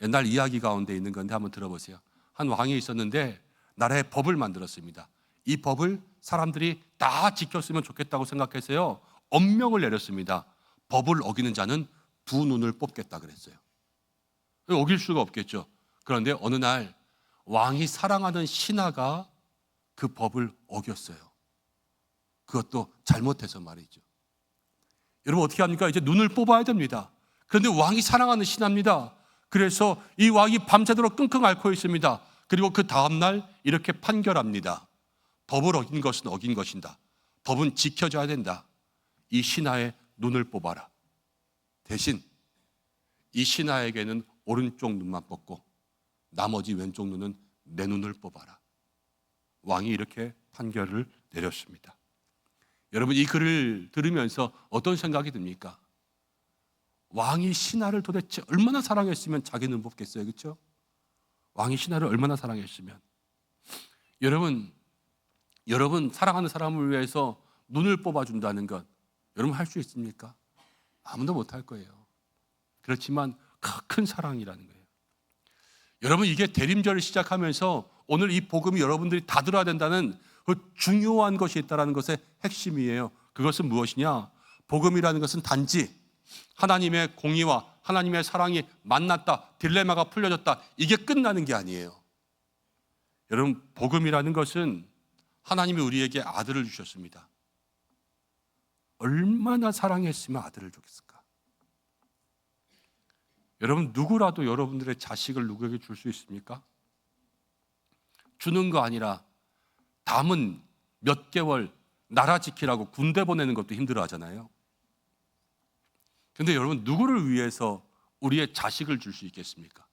[SPEAKER 2] 옛날 이야기 가운데 있는 건데 한번 들어보세요. 한 왕이 있었는데 나라의 법을 만들었습니다. 이 법을 사람들이 다 지켰으면 좋겠다고 생각해서요, 엄명을 내렸습니다. 법을 어기는 자는 두 눈을 뽑겠다 그랬어요. 어길 수가 없겠죠. 그런데 어느 날 왕이 사랑하는 신하가 그 법을 어겼어요. 그것도 잘못해서 말이죠. 여러분, 어떻게 합니까? 이제 눈을 뽑아야 됩니다. 그런데 왕이 사랑하는 신하입니다. 그래서 이 왕이 밤새도록 끙끙 앓고 있습니다. 그리고 그 다음날 이렇게 판결합니다. 법을 어긴 것은 어긴 것이다. 법은 지켜져야 된다. 이 신하의 눈을 뽑아라. 대신 이 신하에게는 오른쪽 눈만 뽑고 나머지 왼쪽 눈은 내 눈을 뽑아라. 왕이 이렇게 판결을 내렸습니다. 여러분, 이 글을 들으면서 어떤 생각이 듭니까? 왕이 신하를 도대체 얼마나 사랑했으면 자기 눈 뽑겠어요, 그렇죠? 왕이 신하를 얼마나 사랑했으면. 여러분 사랑하는 사람을 위해서 눈을 뽑아준다는 것, 여러분 할 수 있습니까? 아무도 못할 거예요. 그렇지만 큰 사랑이라는 거예요. 여러분, 이게 대림절을 시작하면서 오늘 이 복음이 여러분들이 다 들어야 된다는 그 중요한 것이 있다는 것의 핵심이에요. 그것은 무엇이냐? 복음이라는 것은 단지 하나님의 공의와 하나님의 사랑이 만났다, 딜레마가 풀려졌다, 이게 끝나는 게 아니에요. 여러분, 복음이라는 것은 하나님이 우리에게 아들을 주셨습니다. 얼마나 사랑했으면 아들을 줬을까? 여러분, 누구라도 여러분들의 자식을 누구에게 줄 수 있습니까? 주는 거 아니라 남은 몇 개월 나라 지키라고 군대 보내는 것도 힘들어 하잖아요. 그런데 여러분, 누구를 위해서 우리의 자식을 줄 수 있겠습니까?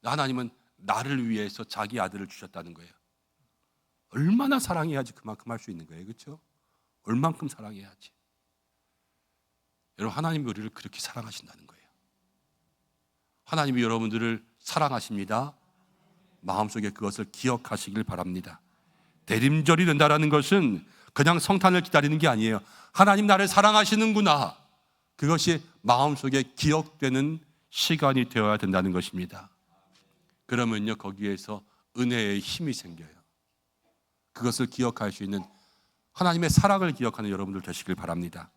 [SPEAKER 2] 하나님은 나를 위해서 자기 아들을 주셨다는 거예요. 얼마나 사랑해야지 그만큼 할 수 있는 거예요, 그렇죠? 얼만큼 사랑해야지. 여러분, 하나님이 우리를 그렇게 사랑하신다는 거예요. 하나님이 여러분들을 사랑하십니다. 마음속에 그것을 기억하시길 바랍니다. 대림절이 된다는 것은 그냥 성탄을 기다리는 게 아니에요. 하나님 나를 사랑하시는구나, 그것이 마음속에 기억되는 시간이 되어야 된다는 것입니다. 그러면요, 거기에서 은혜의 힘이 생겨요. 그것을 기억할 수 있는, 하나님의 사랑을 기억하는 여러분들 되시길 바랍니다.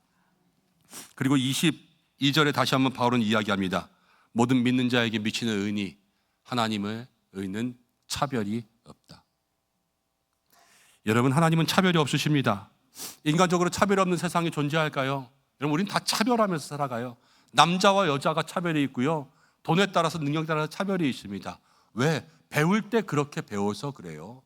[SPEAKER 2] 그리고 22절에 다시 한번 바울은 이야기합니다. 모든 믿는 자에게 미치는 의니 하나님의 의는 차별이 없다. 여러분, 하나님은 차별이 없으십니다. 인간적으로 차별 없는 세상이 존재할까요? 여러분, 우리는 다 차별하면서 살아가요. 남자와 여자가 차별이 있고요. 돈에 따라서 능력에 따라서 차별이 있습니다. 왜? 배울 때 그렇게 배워서 그래요.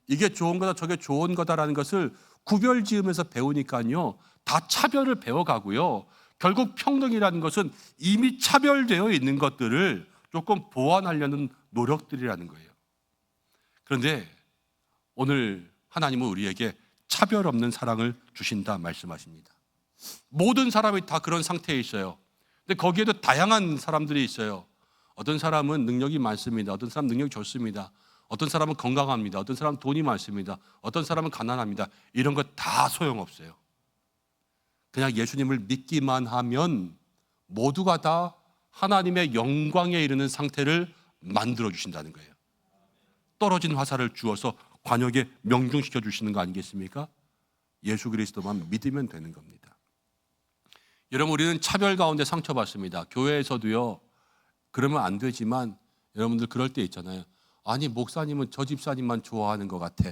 [SPEAKER 2] 이게 좋은 거다 저게 좋은 거다라는 것을 구별 지으면서 배우니까요. 다 차별을 배워가고요. 결국 평등이라는 것은 이미 차별되어 있는 것들을 조금 보완하려는 노력들이라는 거예요. 그런데 오늘 하나님은 우리에게 차별 없는 사랑을 주신다 말씀하십니다. 모든 사람이 다 그런 상태에 있어요. 근데 거기에도 다양한 사람들이 있어요. 어떤 사람은 능력이 많습니다. 어떤 사람은 능력이 좋습니다. 어떤 사람은 건강합니다. 어떤 사람은 돈이 많습니다. 어떤 사람은 가난합니다. 이런 거 다 소용없어요. 그냥 예수님을 믿기만 하면 모두가 다 하나님의 영광에 이르는 상태를 만들어 주신다는 거예요. 떨어진 화살을 주어서 관역에 명중시켜 주시는 거 아니겠습니까? 예수 그리스도만 믿으면 되는 겁니다. 여러분, 우리는 차별 가운데 상처받습니다. 교회에서도요. 그러면 안 되지만 여러분들 그럴 때 있잖아요. 아니, 목사님은 저 집사님만 좋아하는 것 같아.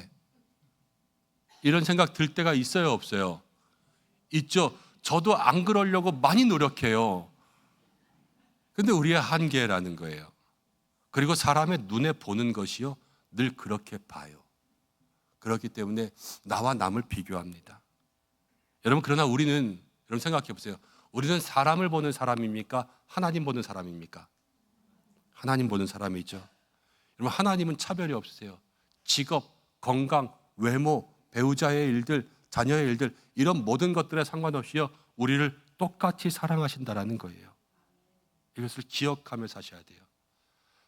[SPEAKER 2] 이런 생각 들 때가 있어요, 없어요? 있죠. 저도 안 그러려고 많이 노력해요. 근데 우리의 한계라는 거예요. 그리고 사람의 눈에 보는 것이요, 늘 그렇게 봐요. 그렇기 때문에 나와 남을 비교합니다. 여러분, 그러나 우리는, 여러분 생각해 보세요. 우리는 사람을 보는 사람입니까? 하나님 보는 사람입니까? 하나님 보는 사람이죠. 여러분, 하나님은 차별이 없으세요. 직업, 건강, 외모, 배우자의 일들, 자녀의 일들, 이런 모든 것들에 상관없이요, 우리를 똑같이 사랑하신다라는 거예요. 이것을 기억하며 사셔야 돼요.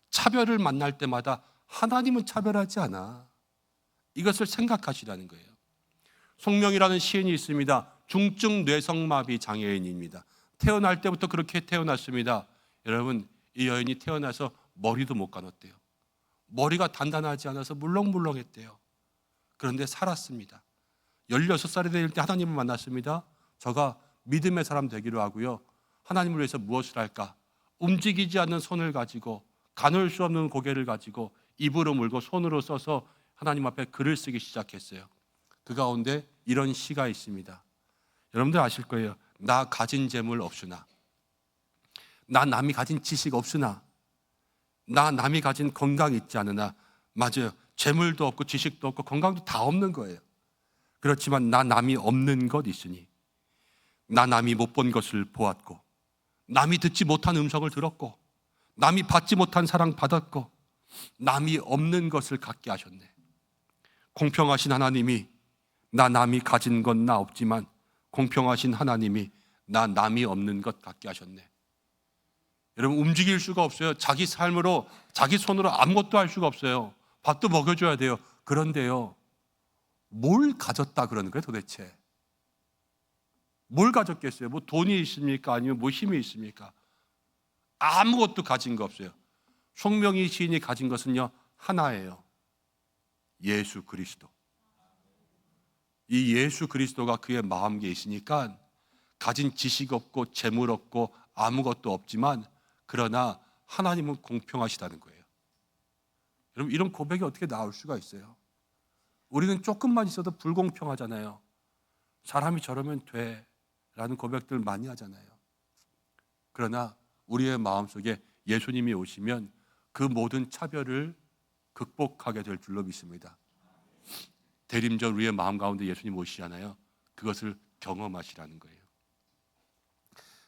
[SPEAKER 2] 차별을 만날 때마다 하나님은 차별하지 않아. 이것을 생각하시라는 거예요. 송명이라는 시인이 있습니다. 중증 뇌성마비 장애인입니다. 태어날 때부터 그렇게 태어났습니다. 여러분, 이 여인이 태어나서 머리도 못 감았대요. 머리가 단단하지 않아서 물렁물렁했대요. 그런데 살았습니다. 16살이 될 때 하나님을 만났습니다. 저가 믿음의 사람 되기로 하고요. 하나님을 위해서 무엇을 할까? 움직이지 않는 손을 가지고, 가눌 수 없는 고개를 가지고 입으로 물고 손으로 써서 하나님 앞에 글을 쓰기 시작했어요. 그 가운데 이런 시가 있습니다. 여러분들 아실 거예요. 나 가진 재물 없으나, 나 남이 가진 지식 없으나, 나 남이 가진 건강 있지 않으나. 맞아요. 재물도 없고 지식도 없고 건강도 다 없는 거예요. 그렇지만 나 남이 없는 것 있으니, 나 남이 못 본 것을 보았고, 남이 듣지 못한 음성을 들었고, 남이 받지 못한 사랑 받았고, 남이 없는 것을 갖게 하셨네. 공평하신 하나님이, 나 남이 가진 건 나 없지만 공평하신 하나님이 나 남이 없는 것 갖게 하셨네. 여러분, 움직일 수가 없어요. 자기 삶으로, 자기 손으로 아무것도 할 수가 없어요. 밥도 먹여줘야 돼요. 그런데요, 뭘 가졌다 그러는 거예요 도대체? 뭘 가졌겠어요? 뭐 돈이 있습니까? 아니면 뭐 힘이 있습니까? 아무것도 가진 거 없어요. 송명희 시인이 가진 것은요, 하나예요. 예수 그리스도. 이 예수 그리스도가 그의 마음에 있으니까 가진 지식 없고 재물 없고 아무것도 없지만, 그러나 하나님은 공평하시다는 거예요. 여러분, 이런 고백이 어떻게 나올 수가 있어요? 우리는 조금만 있어도 불공평하잖아요. 사람이 저러면 돼 라는 고백들 많이 하잖아요. 그러나 우리의 마음속에 예수님이 오시면 그 모든 차별을 극복하게 될 줄로 믿습니다. 대림절 우리의 마음 가운데 예수님 오시잖아요. 그것을 경험하시라는 거예요.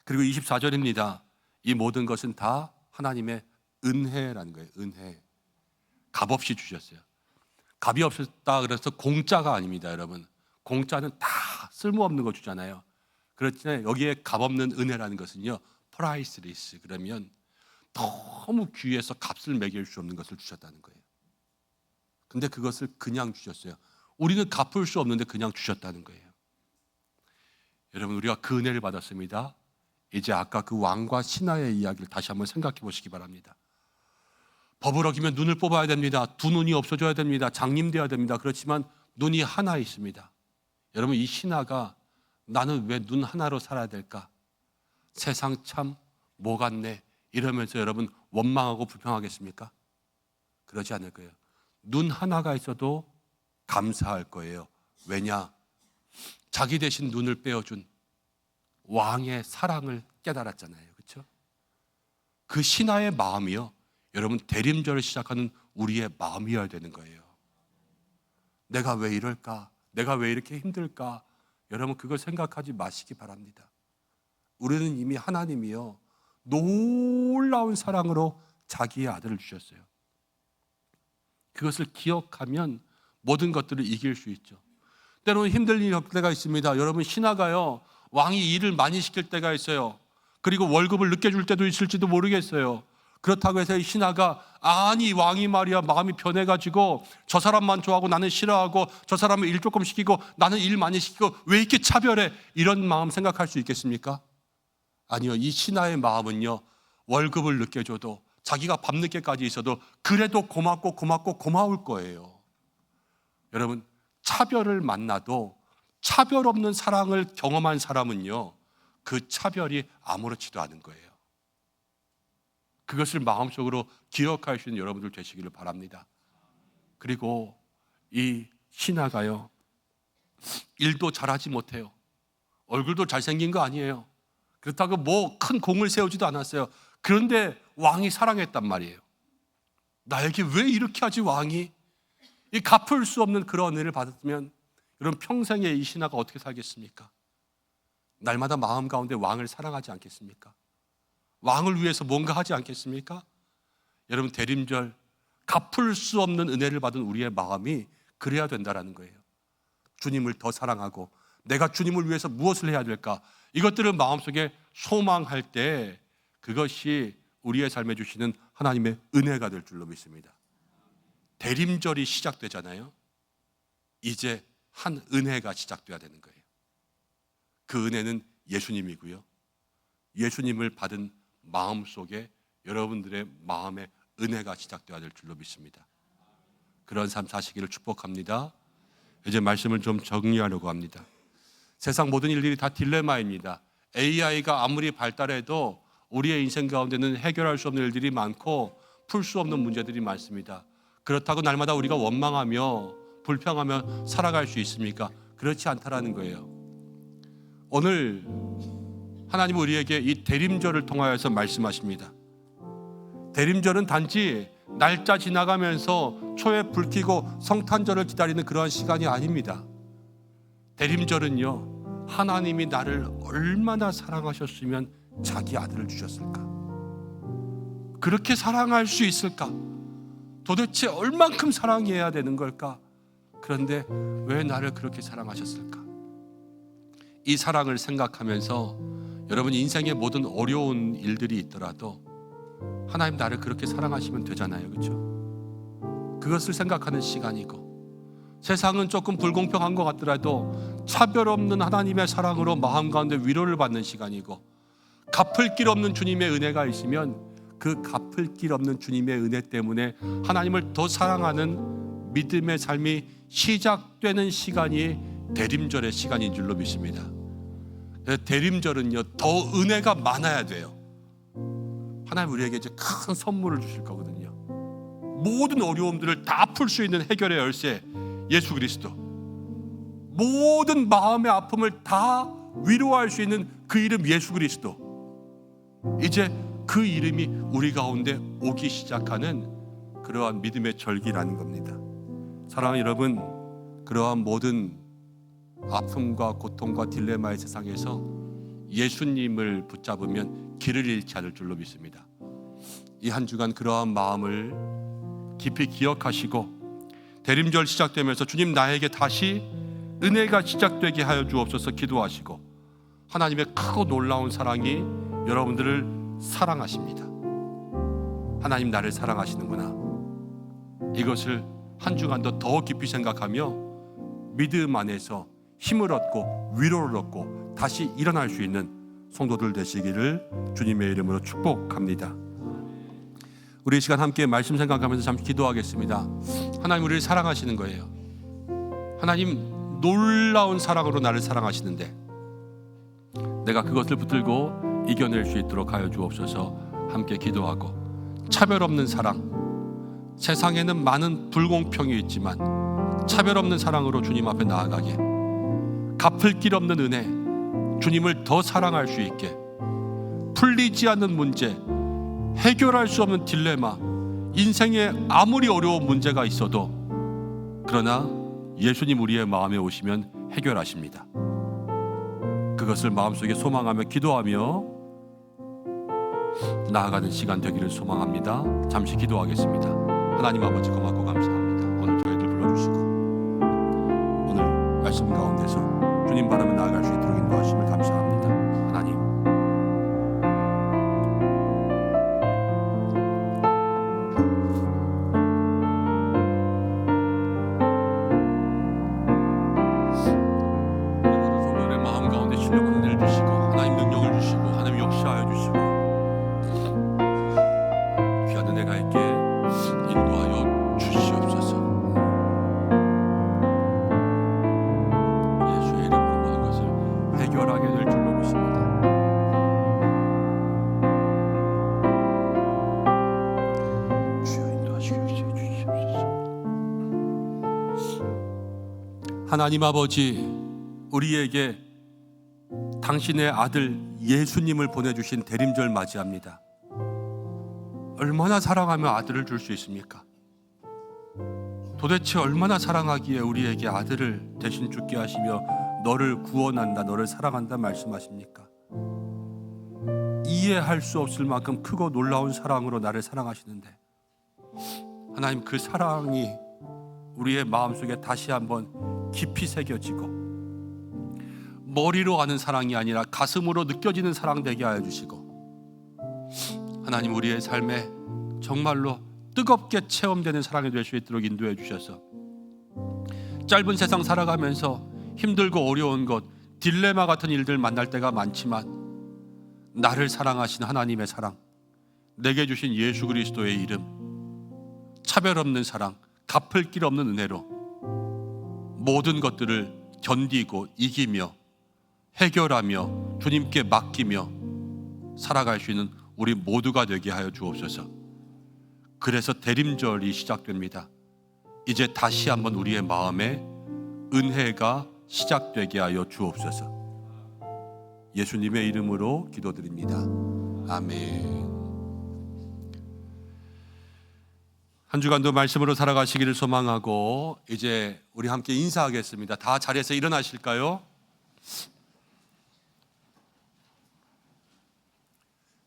[SPEAKER 2] 그리고 24절입니다. 이 모든 것은 다 하나님의 은혜라는 거예요. 은혜. 값없이 주셨어요. 값이 없었다 그래서 공짜가 아닙니다, 여러분. 공짜는 다 쓸모없는 거 주잖아요. 그렇지만 여기에 값없는 은혜라는 것은요, 프라이스리스, 그러면 너무 귀해서 값을 매길 수 없는 것을 주셨다는 거예요. 근데 그것을 그냥 주셨어요. 우리는 갚을 수 없는데 그냥 주셨다는 거예요. 여러분, 우리가 그 은혜를 받았습니다. 이제 아까 그 왕과 신하의 이야기를 다시 한번 생각해 보시기 바랍니다. 법을 어기면 눈을 뽑아야 됩니다. 두 눈이 없어져야 됩니다. 장님되어야 됩니다. 그렇지만 눈이 하나 있습니다. 여러분, 이 신하가 나는 왜 눈 하나로 살아야 될까? 세상 참 뭐 같네 이러면서 여러분 원망하고 불평하겠습니까? 그러지 않을 거예요. 눈 하나가 있어도 감사할 거예요. 왜냐? 자기 대신 눈을 빼어준 왕의 사랑을 깨달았잖아요. 그렇죠? 그 신하의 마음이요, 여러분 대림절을 시작하는 우리의 마음이어야 되는 거예요. 내가 왜 이럴까? 내가 왜 이렇게 힘들까? 여러분 그걸 생각하지 마시기 바랍니다. 우리는 이미 하나님이요 놀라운 사랑으로 자기의 아들을 주셨어요. 그것을 기억하면 모든 것들을 이길 수 있죠. 때로는 힘들 일이 없을 때가 있습니다. 여러분 신하가요 왕이 일을 많이 시킬 때가 있어요. 그리고 월급을 늦게 줄 때도 있을지도 모르겠어요. 그렇다고 해서 이 신하가 아니 왕이 말이야 마음이 변해가지고 저 사람만 좋아하고 나는 싫어하고 저 사람은 일 조금 시키고 나는 일 많이 시키고 왜 이렇게 차별해, 이런 마음 생각할 수 있겠습니까? 아니요, 이 신하의 마음은요 월급을 늦게 줘도 자기가 밤늦게까지 있어도 그래도 고마울 거예요. 여러분 차별을 만나도 차별 없는 사랑을 경험한 사람은요 그 차별이 아무렇지도 않은 거예요. 그것을 마음속으로 기억할 수 있는 여러분들 되시기를 바랍니다. 그리고 이 신하가요 일도 잘하지 못해요. 얼굴도 잘생긴 거 아니에요. 그렇다고 뭐 큰 공을 세우지도 않았어요. 그런데 왕이 사랑했단 말이에요. 나에게 왜 이렇게 하지 왕이? 이 갚을 수 없는 그런 은혜를 받았으면 여러분 평생에 이 신하가 어떻게 살겠습니까? 날마다 마음 가운데 왕을 사랑하지 않겠습니까? 왕을 위해서 뭔가 하지 않겠습니까? 여러분 대림절 갚을 수 없는 은혜를 받은 우리의 마음이 그래야 된다는 거예요. 주님을 더 사랑하고 내가 주님을 위해서 무엇을 해야 될까? 이것들을 마음속에 소망할 때 그것이 우리의 삶에 주시는 하나님의 은혜가 될 줄로 믿습니다. 대림절이 시작되잖아요. 이제 한 은혜가 시작돼야 되는 거예요. 그 은혜는 예수님이고요. 예수님을 받은 마음속에 여러분들의 마음의 은혜가 시작돼야 될 줄로 믿습니다. 그런 삶 사시기를 축복합니다. 이제 말씀을 좀 정리하려고 합니다. 세상 모든 일들이 다 딜레마입니다. AI가 아무리 발달해도 우리의 인생 가운데는 해결할 수 없는 일들이 많고 풀 수 없는 문제들이 많습니다. 그렇다고 날마다 우리가 원망하며 불평하며 살아갈 수 있습니까? 그렇지 않다라는 거예요. 오늘 하나님은 우리에게 이 대림절을 통하여서 말씀하십니다. 대림절은 단지 날짜 지나가면서 초에 불 켜고 성탄절을 기다리는 그러한 시간이 아닙니다. 대림절은요 하나님이 나를 얼마나 사랑하셨으면 자기 아들을 주셨을까? 그렇게 사랑할 수 있을까? 도대체 얼만큼 사랑해야 되는 걸까? 그런데 왜 나를 그렇게 사랑하셨을까? 이 사랑을 생각하면서 여러분 인생의 모든 어려운 일들이 있더라도 하나님 나를 그렇게 사랑하시면 되잖아요. 그렇죠? 그것을 생각하는 시간이고 세상은 조금 불공평한 것 같더라도 차별 없는 하나님의 사랑으로 마음 가운데 위로를 받는 시간이고 갚을 길 없는 주님의 은혜가 있으면 그 갚을 길 없는 주님의 은혜 때문에 하나님을 더 사랑하는 믿음의 삶이 시작되는 시간이 대림절의 시간인 줄로 믿습니다. 대림절은요 더 은혜가 많아야 돼요. 하나님 우리에게 이제 큰 선물을 주실 거거든요. 모든 어려움들을 다 풀 수 있는 해결의 열쇠 예수 그리스도, 모든 마음의 아픔을 다 위로할 수 있는 그 이름 예수 그리스도, 이제 그 이름이 우리 가운데 오기 시작하는 그러한 믿음의 절기라는 겁니다. 사랑하는 여러분, 그러한 모든 아픔과 고통과 딜레마의 세상에서 예수님을 붙잡으면 길을 잃지 않을 줄로 믿습니다. 이 한 주간 그러한 마음을 깊이 기억하시고 대림절 시작되면서 주님 나에게 다시 은혜가 시작되게 하여 주옵소서 기도하시고 하나님의 크고 놀라운 사랑이 여러분들을 사랑하십니다. 하나님 나를 사랑하시는구나. 이것을 한 주간도 더 깊이 생각하며 믿음 안에서 힘을 얻고 위로를 얻고 다시 일어날 수 있는 성도들 되시기를 주님의 이름으로 축복합니다. 우리 이 시간 함께 말씀 생각하면서 잠시 기도하겠습니다. 하나님 우리를 사랑하시는 거예요. 하나님 놀라운 사랑으로 나를 사랑하시는데 내가 그것을 붙들고 이겨낼 수 있도록 하여 주옵소서. 함께 기도하고 차별 없는 사랑, 세상에는 많은 불공평이 있지만 차별 없는 사랑으로 주님 앞에 나아가게, 갚을 길 없는 은혜, 주님을 더 사랑할 수 있게, 풀리지 않는 문제, 해결할 수 없는 딜레마, 인생에 아무리 어려운 문제가 있어도 그러나 예수님 우리의 마음에 오시면 해결하십니다. 그것을 마음속에 소망하며 기도하며 나아가는 시간 되기를 소망합니다. 잠시 기도하겠습니다. 하나님 아버지 고맙고 감사합니다. 오늘 저희들 불러주시고 오늘 말씀 가운데서 주님 바라며 나아갈 수 있도록 인도하심을 감사합니다. 하나님, 성도들의 마음 가운데 신령한 은혜를 주시고 하나님 능력을 주시고 하나님 역사하여 주시고 귀한 은혜가 있게 인도하여 주시옵소서. 예수의 이름으로 모든 것을 해결하게 될 줄로 믿습니다. 주여 인도하시고 주시옵소서. 하나님 아버지, 우리에게 당신의 아들 예수님을 보내주신 대림절 맞이합니다. 얼마나 사랑하며 아들을 줄 수 있습니까? 도대체 얼마나 사랑하기에 우리에게 아들을 대신 죽게 하시며 너를 구원한다, 너를 사랑한다 말씀하십니까? 이해할 수 없을 만큼 크고 놀라운 사랑으로 나를 사랑하시는데 하나님, 그 사랑이 우리의 마음속에 다시 한번 깊이 새겨지고 머리로 아는 사랑이 아니라 가슴으로 느껴지는 사랑 되게 하여 주시고 하나님, 우리의 삶에 정말로 뜨겁게 체험되는 사랑이 될 수 있도록 인도해 주셔서 짧은 세상 살아가면서 힘들고 어려운 것, 딜레마 같은 일들 만날 때가 많지만 나를 사랑하신 하나님의 사랑, 내게 주신 예수 그리스도의 이름, 차별 없는 사랑, 갚을 길 없는 은혜로 모든 것들을 견디고 이기며 해결하며 주님께 맡기며 살아갈 수 있는 우리 모두가 되게 하여 주옵소서. 그래서 대림절이 시작됩니다. 이제 다시 한번 우리의 마음에 은혜가 시작되게 하여 주옵소서. 예수님의 이름으로 기도드립니다. 아멘. 한 주간도 말씀으로 살아가시기를 소망하고 이제 우리 함께 인사하겠습니다. 다 자리에서 일어나실까요?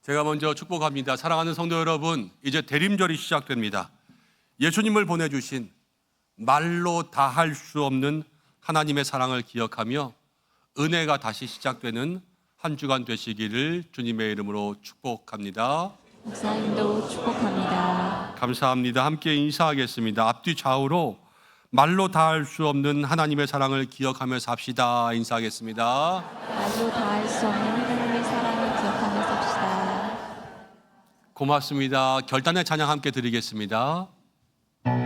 [SPEAKER 2] 제가 먼저 축복합니다. 사랑하는 성도 여러분, 이제 대림절이 시작됩니다. 예수님을 보내주신 말로 다 할 수 없는 하나님의 사랑을 기억하며 은혜가 다시 시작되는 한 주간 되시기를 주님의 이름으로 축복합니다.
[SPEAKER 3] 목사님도 축복합니다.
[SPEAKER 2] 감사합니다. 함께 인사하겠습니다. 앞뒤 좌우로 말로 다 할 수 없는 하나님의 사랑을 기억하며 삽시다. 인사하겠습니다.
[SPEAKER 3] 말로 다 할 수 없는 하나님의 사랑을 기억하며 삽시다.
[SPEAKER 2] 고맙습니다. 결단의 찬양 함께 드리겠습니다.
[SPEAKER 7] 그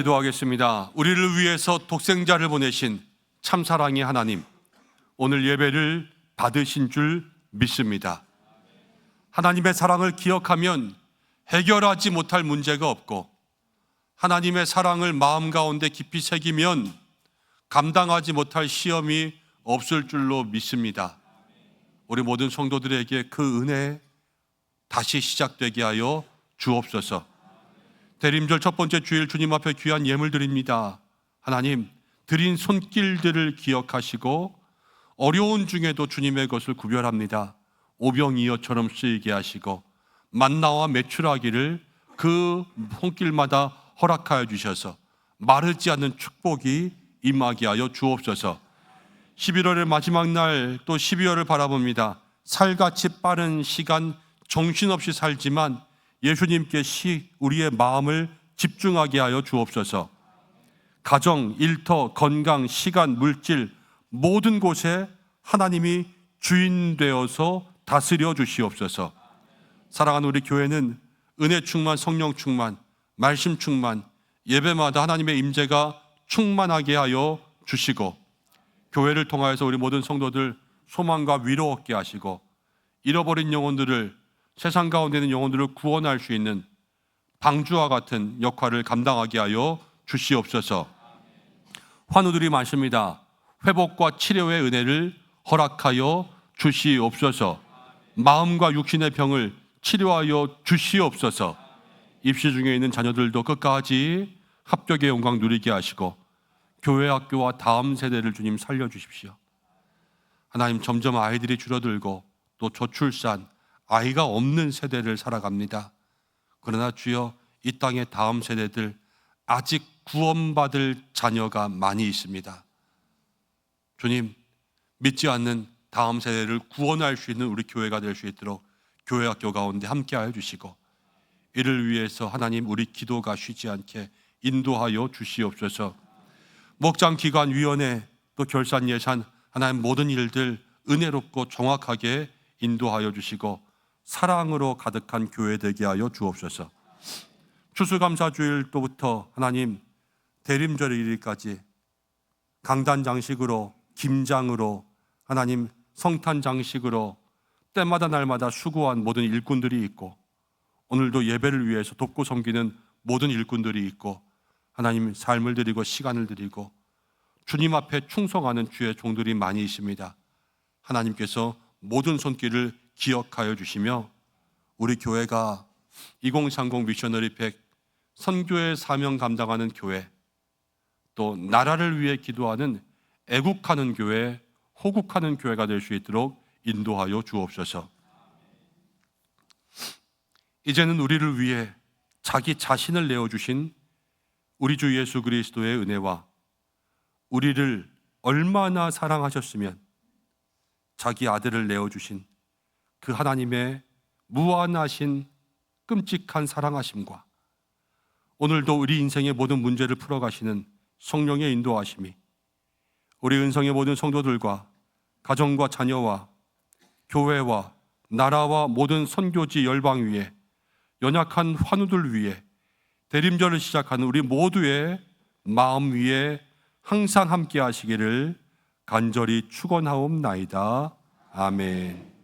[SPEAKER 2] 기도하겠습니다. 우리를 위해서 독생자를 보내신 참사랑의 하나님, 오늘 예배를 받으신 줄 믿습니다. 하나님의 사랑을 기억하면 해결하지 못할 문제가 없고, 하나님의 사랑을 마음 가운데 깊이 새기면 감당하지 못할 시험이 없을 줄로 믿습니다. 우리 모든 성도들에게 그 은혜 다시 시작되게 하여 주옵소서. 대림절 첫 번째 주일 주님 앞에 귀한 예물 드립니다. 하나님, 드린 손길들을 기억하시고 어려운 중에도 주님의 것을 구별합니다. 오병이어처럼 쓰이게 하시고 만나와 메추라기를 그 손길마다 허락하여 주셔서 마르지 않는 축복이 임하게 하여 주옵소서. 11월의 마지막 날 또 12월을 바라봅니다. 살같이 빠른 시간 정신없이 살지만 예수님께 우리의 마음을 집중하게 하여 주옵소서. 가정, 일터, 건강, 시간, 물질 모든 곳에 하나님이 주인 되어서 다스려 주시옵소서. 사랑하는 우리 교회는 은혜 충만, 성령 충만, 말씀 충만, 예배마다 하나님의 임재가 충만하게 하여 주시고, 교회를 통하여서 우리 모든 성도들 소망과 위로 얻게 하시고, 잃어버린 영혼들을, 세상 가운데 있는 영혼들을 구원할 수 있는 방주와 같은 역할을 감당하게 하여 주시옵소서. 환우들이 많습니다. 회복과 치료의 은혜를 허락하여 주시옵소서. 마음과 육신의 병을 치료하여 주시옵소서. 입시 중에 있는 자녀들도 끝까지 합격의 영광 누리게 하시고 교회 학교와 다음 세대를 주님 살려주십시오. 하나님, 점점 아이들이 줄어들고 또 저출산, 아이가 없는 세대를 살아갑니다. 그러나 주여, 이 땅의 다음 세대들 아직 구원받을 자녀가 많이 있습니다. 주님, 믿지 않는 다음 세대를 구원할 수 있는 우리 교회가 될 수 있도록 교회 학교 가운데 함께하여 주시고, 이를 위해서 하나님 우리 기도가 쉬지 않게 인도하여 주시옵소서. 목장기관위원회 또 결산 예산, 하나님 모든 일들 은혜롭고 정확하게 인도하여 주시고 사랑으로 가득한 교회 되게 하여 주옵소서. 추수감사주일부터 하나님 대림절 일일까지 강단 장식으로, 김장으로, 하나님 성탄 장식으로 때마다 날마다 수고한 모든 일꾼들이 있고, 오늘도 예배를 위해서 돕고 섬기는 모든 일꾼들이 있고, 하나님 삶을 드리고 시간을 드리고 주님 앞에 충성하는 주의 종들이 많이 있습니다. 하나님께서 모든 손길을 기억하여 주시며 우리 교회가 2030 미셔너리 백 선교의 사명 감당하는 교회, 또 나라를 위해 기도하는 애국하는 교회, 호국하는 교회가 될 수 있도록 인도하여 주옵소서. 이제는 우리를 위해 자기 자신을 내어주신 우리 주 예수 그리스도의 은혜와 우리를 얼마나 사랑하셨으면 자기 아들을 내어주신 그 하나님의 무한하신 끔찍한 사랑하심과 오늘도 우리 인생의 모든 문제를 풀어가시는 성령의 인도하심이 우리 은성의 모든 성도들과 가정과 자녀와 교회와 나라와 모든 선교지 열방 위에, 연약한 환우들 위에, 대림절을 시작하는 우리 모두의 마음 위에 항상 함께 하시기를 간절히 축원하옵나이다. 아멘.